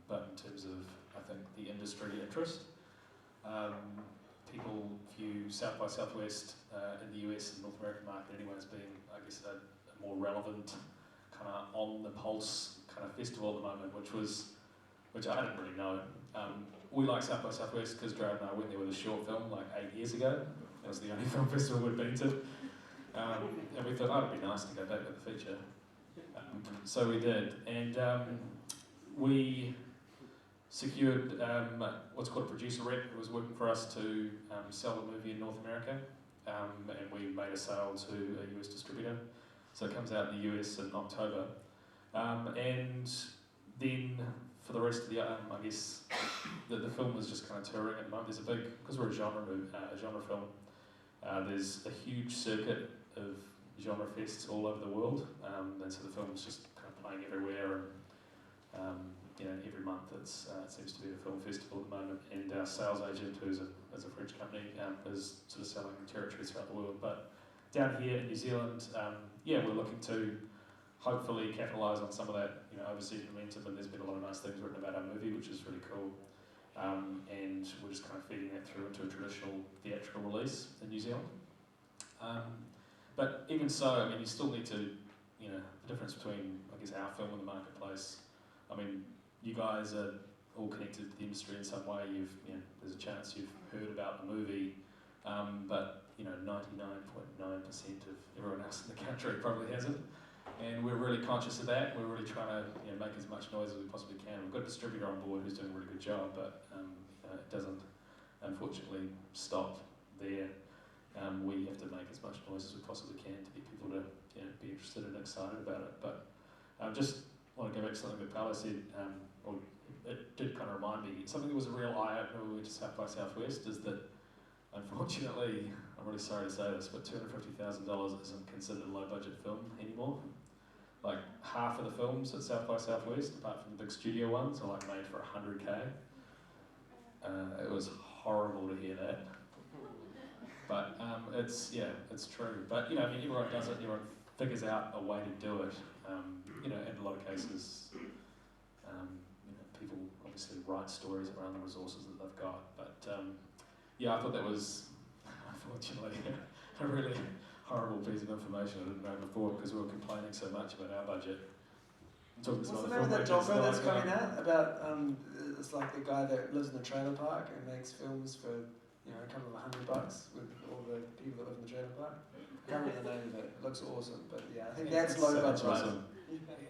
but in terms of, I think, the industry interest, people view South by Southwest in the US and North American market anyway as being, I guess, a more relevant, kind of on the pulse kind of festival at the moment, which I didn't really know. We like South by Southwest because Gerard and I went there with a short film like 8 years ago. That was the only film festival we'd been to. And we thought, it'd be nice to go back with the feature. So we did. And we secured what's called a producer rep who was working for us to sell the movie in North America. And we made a sale to a US distributor. So it comes out in the US in October. And then for the rest of the, I guess, the film is just kind of touring at the moment. There's a big, because we're a genre film, there's a huge circuit of genre fests all over the world, and so the film's just kind of playing everywhere, and every month it seems to be a film festival at the moment, and our sales agent, who's a French company, is sort of selling territories throughout the world. But down here in New Zealand, we're looking to hopefully capitalise on some of that overseas momentum, and there's been a lot of nice things written about our movie, which is really cool. And we're just kind of feeding that through into a traditional theatrical release in New Zealand. But even so, you still need to, the difference between, I guess, our film and the marketplace. You guys are all connected to the industry in some way. There's a chance you've heard about the movie, but 99.9% of everyone else in the country probably hasn't. And we're really conscious of that. We're really trying to make as much noise as we possibly can. We've got a distributor on board who's doing a really good job, but it doesn't, unfortunately, stop there. We have to make as much noise as we possibly can to get people to be interested and excited about it. But I just want to go back to something that Paolo said, or it did kind of remind me, something that was a real eye-opener when we went to South by Southwest is that, unfortunately, I'm really sorry to say this, but $250,000 isn't considered a low-budget film anymore. Like half of the films at South by Southwest, apart from the big studio ones, are like made for $100K. It was horrible to hear that, but it's true. But everyone does it. Everyone figures out a way to do it. In a lot of cases, people obviously write stories around the resources that they've got. But I thought that was unfortunately a really horrible piece of information I didn't know before, because we were complaining so much about our budget. What's the name of that doco that's coming out about? It's like the guy that lives in the trailer park and makes films for a couple of $100 with all the people that live in the trailer park. I can't remember the name of it. It looks awesome, but I think that's low budget. Awesome.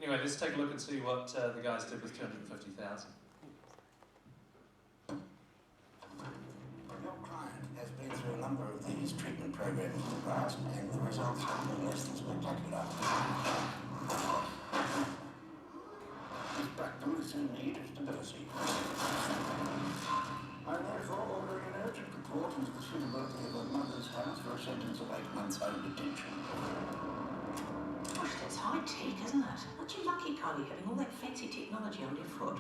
Anyway, let's take a look and see what the guys did with $250,000. Your client has been through a number of these treatment programs in the past, and the results have been less than spectacular. His backbone is in need of stability. for a sentence of 8 months home detention. Gosh, that's high tech, isn't it? Aren't you lucky, Kylie, having all that fancy technology on your foot?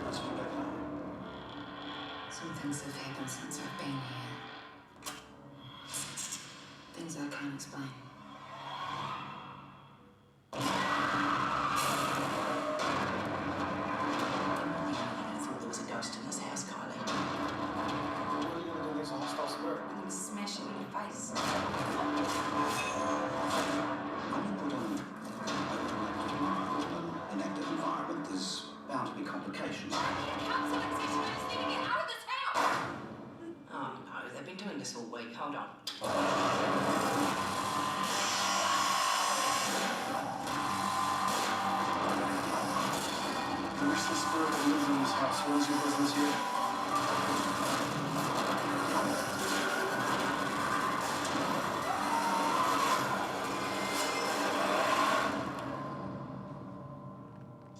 Let's go back home. Some things have happened since I've been here. Things I can't explain. I thought there was a ghost in this house, Kylie. What are you going to do against a hostile spirit? I'm gonna smash it in your face. When you put an active environment, there's bound to be complications. Council executive is leaving it out of this house! Oh no, they've been doing this all week. Hold on. Where's the spirit that lives in this house? What is your business here?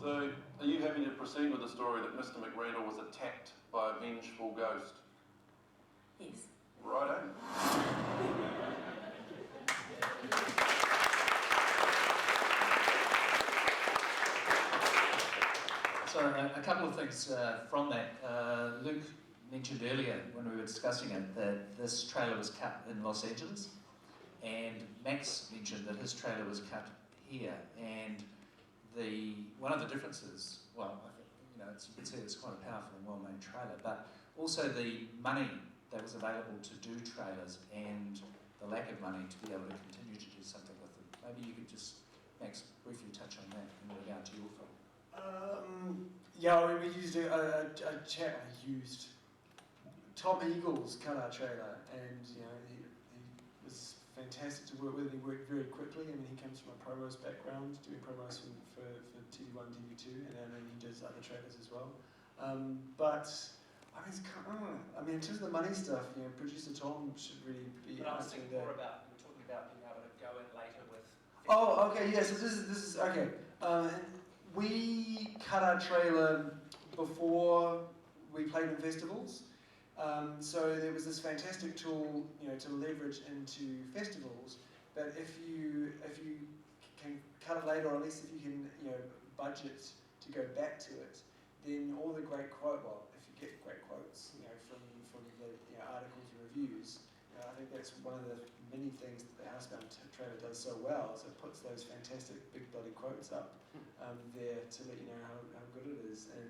So, are you happy to proceed with the story that Mr. McRandall was attacked by a vengeful ghost? Yes. Righto. So a couple of things from that. Luke mentioned earlier when we were discussing it that this trailer was cut in Los Angeles, and Max mentioned that his trailer was cut here. And one of the differences, well, I think, you know, you can see it's quite a powerful and well-made trailer, but also the money that was available to do trailers and the lack of money to be able to continue to do something with them. Maybe you could just, Max, briefly touch on that in regard to your film. Yeah, we used Tom Eagles cut our trailer, and you know he was fantastic to work with. He worked very quickly. I mean, he comes from a promos background, doing promos for TV1, TV2, and then he does other trailers as well. But I mean, in terms of the money stuff, you know, producer Tom should really be. But I was thinking more about we're talking about being able to go in later with. Oh, okay, yeah. So this is okay. We cut our trailer before we played in festivals. So there was this fantastic tool, you know, to leverage into festivals. But if you can cut it later, or at least if you can, you know, budget to go back to it, then all the great if you get great quotes, you know, from the articles and reviews, I think that's one of the many things that the Housebound trailer does so well, is it puts those fantastic big bloody quotes up there to let you know how good it is. And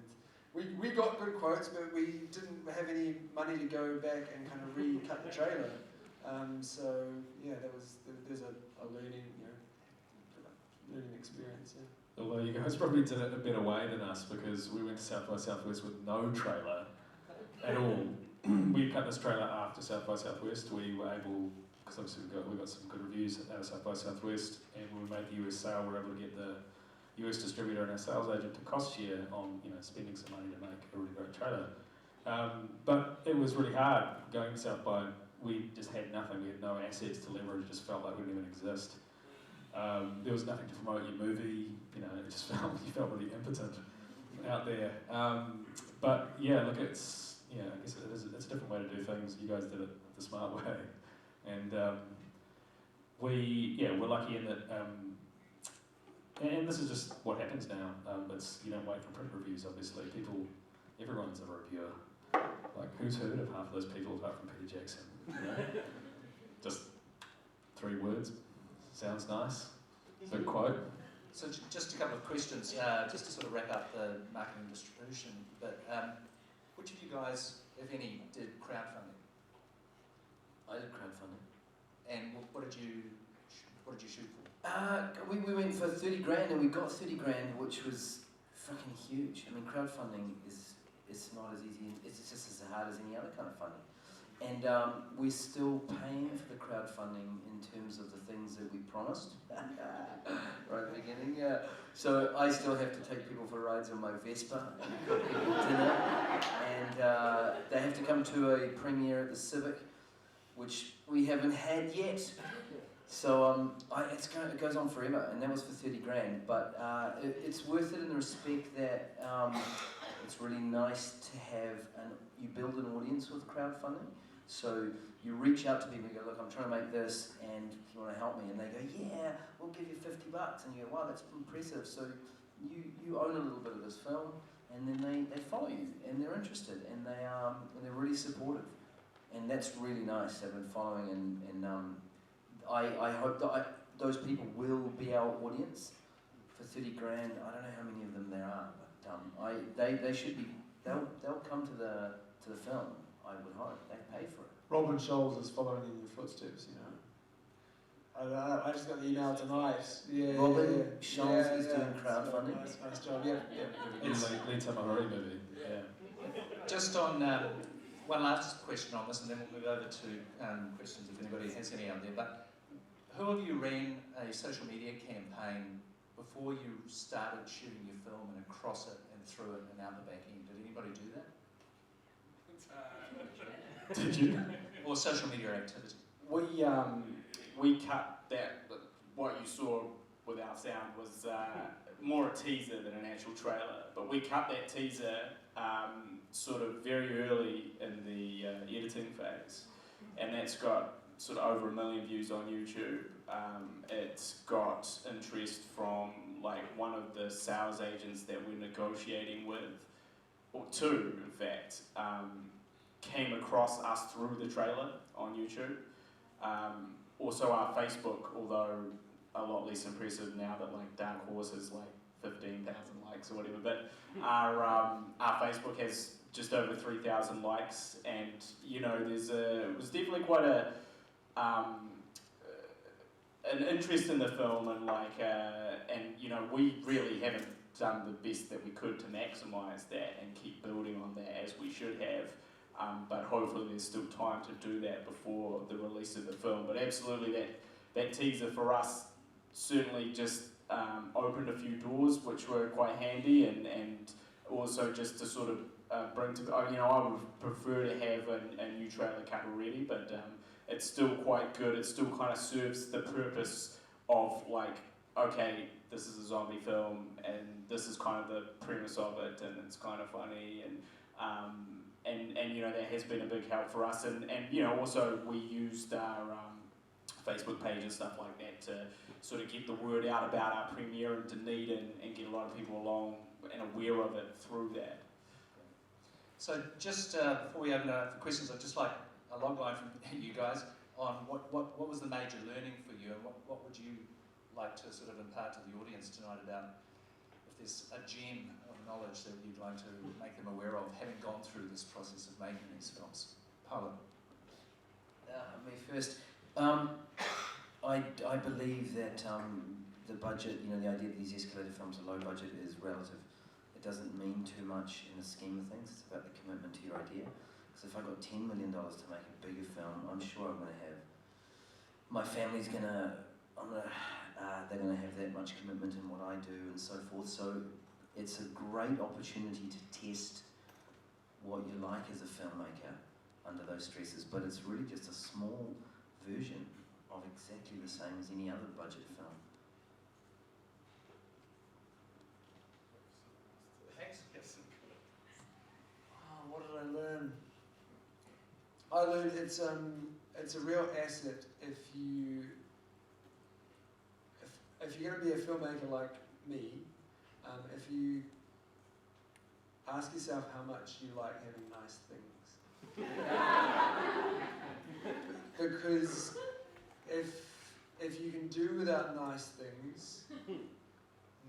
we got good quotes, but we didn't have any money to go back and kind of recut the trailer. So yeah, there's a learning, you know, learning experience. Yeah. Although you guys probably did it a better way than us, because we went to South by Southwest with no trailer at all. We cut this trailer after South by Southwest. We were able, because obviously we got some good reviews out of South by Southwest, and when we made the US sale, we were able to get the US distributor and our sales agent to cost share on, you know, spending some money to make a really great trailer. But it was really hard going to South by. We just had nothing. We had no assets to leverage. It just felt like we didn't even exist. There was nothing to promote your movie. You know, it just you felt really impotent out there. But yeah, look, I guess it's a different way to do things. You guys did it the smart way, and we're lucky in that. And this is just what happens now. You don't wait for print reviews. Obviously, everyone's a reviewer. Like, who's heard of half of those people apart from Peter Jackson? You know? Just 3 words. Sounds nice. So quote. So just a couple of questions, just to sort of wrap up the marketing and distribution. But which of you guys, if any, did crowdfunding? I did crowdfunding. And what did you shoot for? We went for 30 grand, and we got 30 grand, which was fucking huge. I mean, crowdfunding it's not as easy. It's just as hard as any other kind of funding. And we're still paying for the crowdfunding in terms of the things that we promised right at the beginning. So I still have to take people for rides on my Vespa and cook people dinner. And they have to come to a premiere at the Civic, which we haven't had yet. So it goes on forever, and that was for 30 grand. But it's worth it in the respect that it's really nice to have you build an audience with crowdfunding. So you reach out to people and go, look, I'm trying to make this, and do you want to help me? And they go, yeah, we'll give you $50. And you go, wow, that's impressive. So you own a little bit of this film, and then they follow you, and they're interested, and they're really supportive. And that's really nice. They've been following, and I hope that those people will be our audience for $30,000. I don't know how many of them there are, but they should be. They'll come to the film. I would hope they pay for it. Robin Scholes is following in your footsteps, you know. I just got the email tonight. Yeah, Robin Scholes is doing crowdfunding. Nice job. Yeah. It's like lead time of a horror movie. Yeah. Just on one last question on this, and then we'll move over to questions if anybody has any out there. But who of you ran a social media campaign before you started shooting your film and across it and through it and out the back end? Did anybody do that? Did you? Or social media activity? We cut that. What you saw without sound was more a teaser than an actual trailer. But we cut that teaser sort of very early in the editing phase, and that's got sort of over 1 million views on YouTube. It's got interest from like one of the sales agents that we're negotiating with, or two in fact, came across us through the trailer on YouTube. Also our Facebook, although a lot less impressive now that like Dark Horse has like 15,000 likes or whatever, but our Facebook has just over 3,000 likes, and you know it was definitely quite an interest in the film, and like and you know we really haven't done the best that we could to maximise that and keep building on that as we should have. But hopefully there's still time to do that before the release of the film. But absolutely that teaser for us certainly just opened a few doors which were quite handy, and also just to sort of bring to, you know, I would prefer to have a new trailer cut already, but it's still quite good. It still kind of serves the purpose of like, okay, this is a zombie film and this is kind of the premise of it, and it's kind of funny, and you know that has been a big help for us, and you know also we used our Facebook page and stuff like that to sort of get the word out about our premiere in Dunedin and get a lot of people along and aware of it through that. So just before we open it up for questions, I'd just like a log line from you guys on what was the major learning for you, and what would you like to sort of impart to the audience tonight about if there's a gem of knowledge that you'd like to make them aware of, having gone through this process of making these films. Paolo. Me first. I believe that the budget, you know, the idea that these Escalator films are low budget is relative. It doesn't mean too much in the scheme of things. It's about the commitment to your idea. Because if I got $10 million to make a bigger film, I'm sure I'm going to have, my family's they're going to have that much commitment in what I do and so forth. So it's a great opportunity to test what you like as a filmmaker under those stresses, but it's really just a small version of exactly the same as any other budget film. Oh, what did I learn? I learned it's a real asset if you're going to be a filmmaker like me, if you ask yourself how much you like having nice things. Because if you can do without nice things,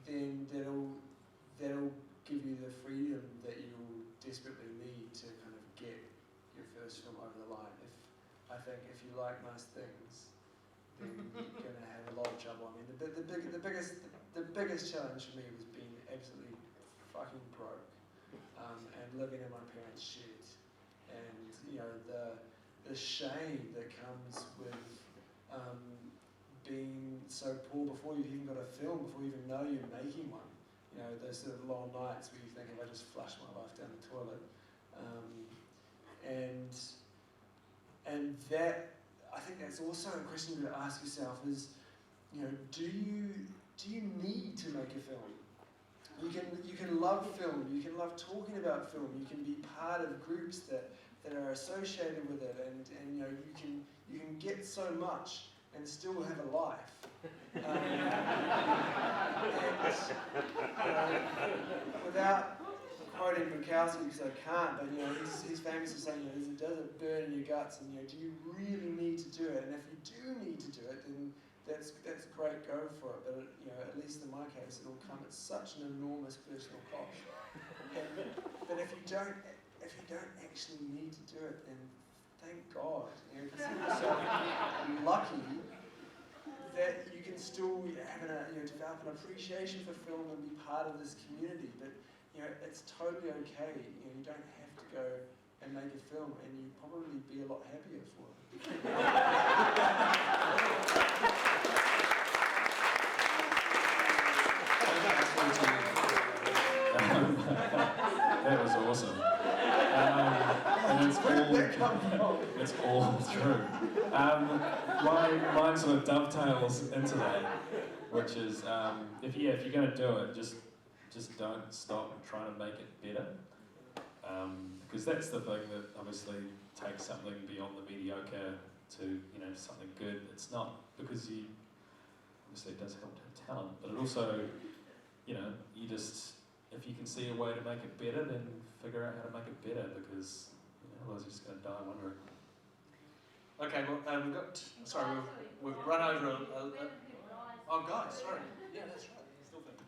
then that'll give you the freedom that you'll desperately need to kind of get your first film over the line. I think if you like nice things, then you're going to have a lot of trouble. I mean, the biggest challenge for me was being absolutely fucking broke and living in my parents' shed, and you know the shame that comes with being so poor before you've even got a film, before you even know you're making one. You know, those sort of long nights where you think, if I just flush my life down the toilet, and that, I think that's also a question to ask yourself is, you know, do you need to make a film? You can love film, you can love talking about film, you can be part of groups that that are associated with it, and you know, you can get so much and still have a life. Without quoting Bukowski, because I can't, but you know, he's famous for saying, you know, does it burn in your guts, and you know, do you really need to do it? And if you do need to do it, then that's great, go for it. But you know, at least in my case, it'll come at such an enormous personal cost. But if you don't actually need to do it, then thank God. You know, consider yourself lucky that you can still develop an appreciation for film and be part of this community. But you know, it's totally okay. You know, you don't have to go and make a film, and you'd probably be a lot happier for it. That was awesome. It's all true. Mine sort of dovetails into that, which is if you're going to do it, just don't stop trying to make it better, because that's the thing that obviously takes something beyond the mediocre to something good. It's not because obviously it does help to have talent, but it also you just, if you can see a way to make it better, then figure out how to make it better, because otherwise you're just going to die wondering. Okay, well, we've run over oh, guys, sorry. Yeah, that's right. Still thinking.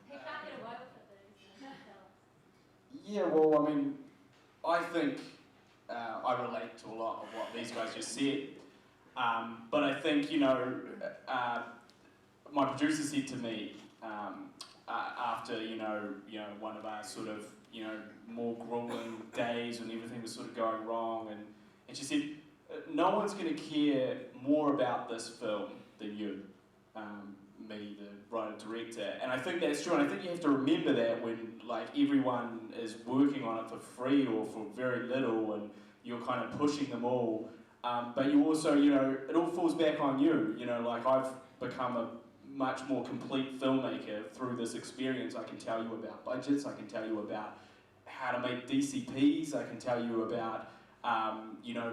Yeah, well, I mean, I think I relate to a lot of what these guys just said, but I think, my producer said to me, after one of our sort of more grueling days when everything was sort of going wrong, and she said, no one's going to care more about this film than you, me, the writer director. And I think that's true, and I think you have to remember that when everyone is working on it for free or for very little, and you're kind of pushing them all, but you also, it all falls back on you. I've become a much more complete filmmaker through this experience. I can tell you about budgets, I can tell you about how to make DCPs, I can tell you about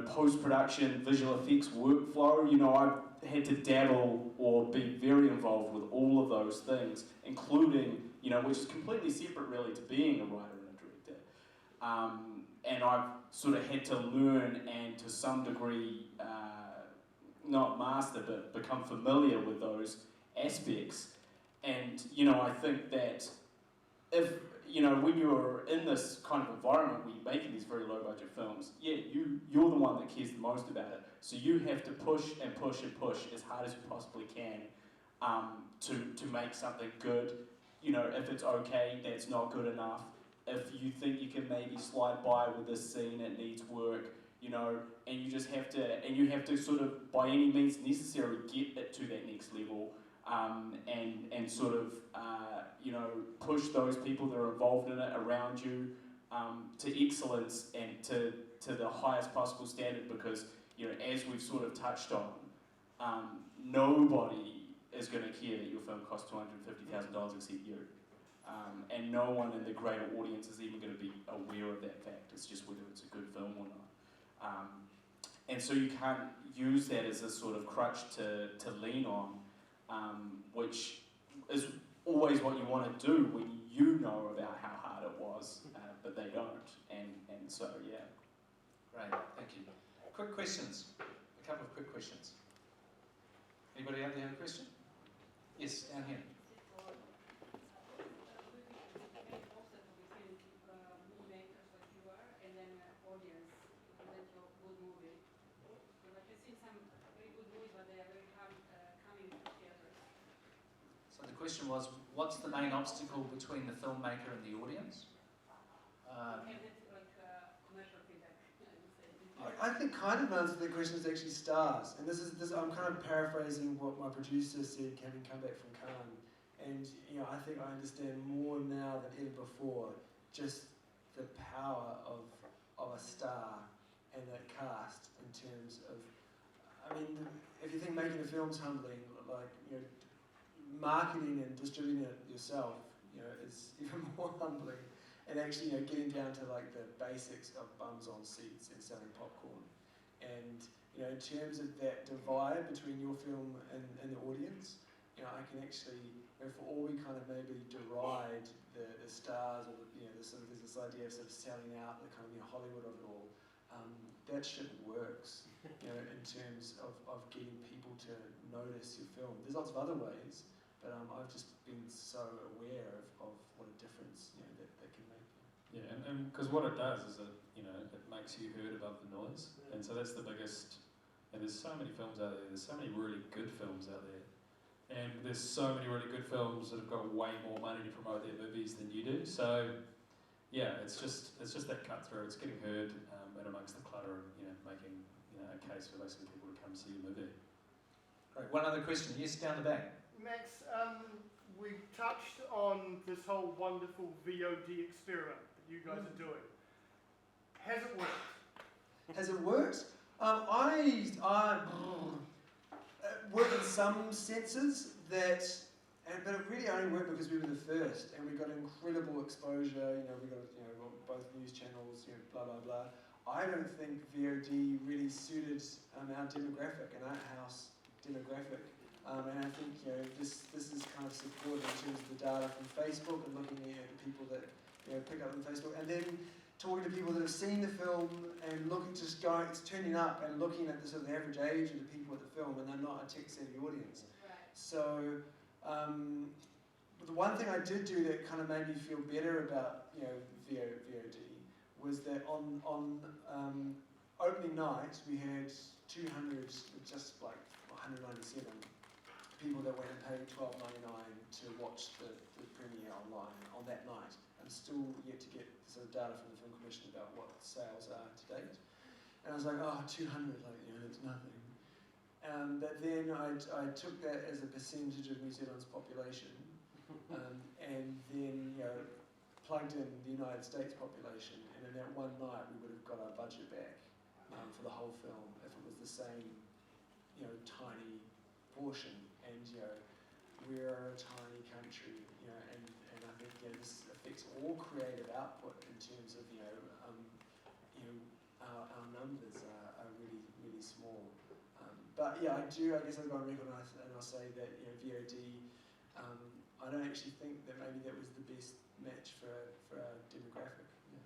post-production, visual effects workflow. I've had to dabble or be very involved with all of those things, including, which is completely separate really to being a writer and a director. And I've sort of had to learn and to some degree, not master, but become familiar with those aspects. And I think that if when you're in this kind of environment where you're making these very low budget films, you're the one that cares the most about it. So you have to push and push and push as hard as you possibly can to make something good. If it's okay, that's not good enough. If you think you can maybe slide by with this scene, it needs work, and you just have to sort of, by any means necessary, get it to that next level. And sort of, push those people that are involved in it around you to excellence and to the highest possible standard, because, as we've sort of touched on, nobody is going to care that your film costs $250,000 except you. And no one in the greater audience is even going to be aware of that fact. It's just whether it's a good film or not. And so you can't use that as a sort of crutch to lean on. Which is always what you want to do when you know about how hard it was, but they don't, and so, yeah. Great, thank you. Quick questions, a couple of quick questions. Anybody out there have a question? Yes, down here. The question was, what's the main obstacle between the filmmaker and the audience? I think kind of answer the question is actually stars, and this I'm kind of paraphrasing what my producer said, having come back from Cannes, and I think I understand more now than ever before just the power of a star and that cast in terms of, if you think making a film's humbling, marketing and distributing it yourself, is even more humbling. and actually, getting down to like the basics of bums on seats and selling popcorn. And in terms of that divide between your film and the audience, I can actually, for all we kind of maybe deride the stars or there's this idea of sort of selling out the kind of Hollywood of it all. That shit works, in terms of getting people to notice your film. There's lots of other ways, but I've just been so aware of what a difference that can make. Yeah, and because what it does is it makes you heard above the noise, and so that's the biggest. And there's so many films out there. There's so many really good films out there, and there's so many really good films that have got way more money to promote their movies than you do. So yeah, it's just that cut through. It's getting heard and amongst the clutter, and making a case for basically people to come see your movie. Right. One other question. Yes, down the back. Max, we touched on this whole wonderful VOD experiment that you guys are doing. Has it worked? Has it worked? It worked in some senses but it really only worked because we were the first, and we got incredible exposure. We got both news channels, blah blah blah. I don't think VOD really suited our demographic, an art house demographic, and I think this is kind of supported in terms of the data from Facebook and looking at the people that pick up on Facebook, and then talking to people that have seen the film and turning up and looking at the sort of the average age of the people at the film, and they're not a tech-savvy audience. Right. So the one thing I did do that kind of made me feel better about VOD was that on opening night we had 200, just like 197 people that went and paid $12.99 to watch the premiere online on that night. I'm still yet to get sort of data from the Film Commission about what sales are to date. And I was like, 200, that's nothing. But then I took that as a percentage of New Zealand's population, and then plugged in the United States population, and in that one night we would have got our budget back for the whole film if it was the same, tiny portion. And we're a tiny country, and I think this affects all creative output in terms of our numbers are really really small. But yeah, I guess I'll go on record and I'll say that VOD. I don't actually think that maybe that was the best match for our demographic. Yeah.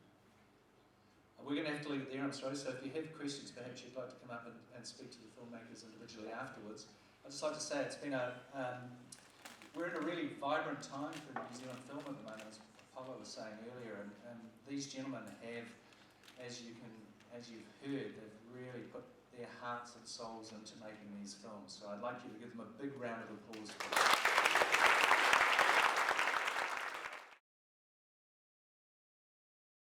We're going to have to leave it there, I'm sorry. So if you have questions, perhaps you'd like to come up and speak to the filmmakers individually afterwards. I'd just like to say it's been we're in a really vibrant time for New Zealand film at the moment, as Paolo was saying earlier, and these gentlemen have, as you've heard, they've really put their hearts and souls into making these films. So I'd like you to give them a big round of applause.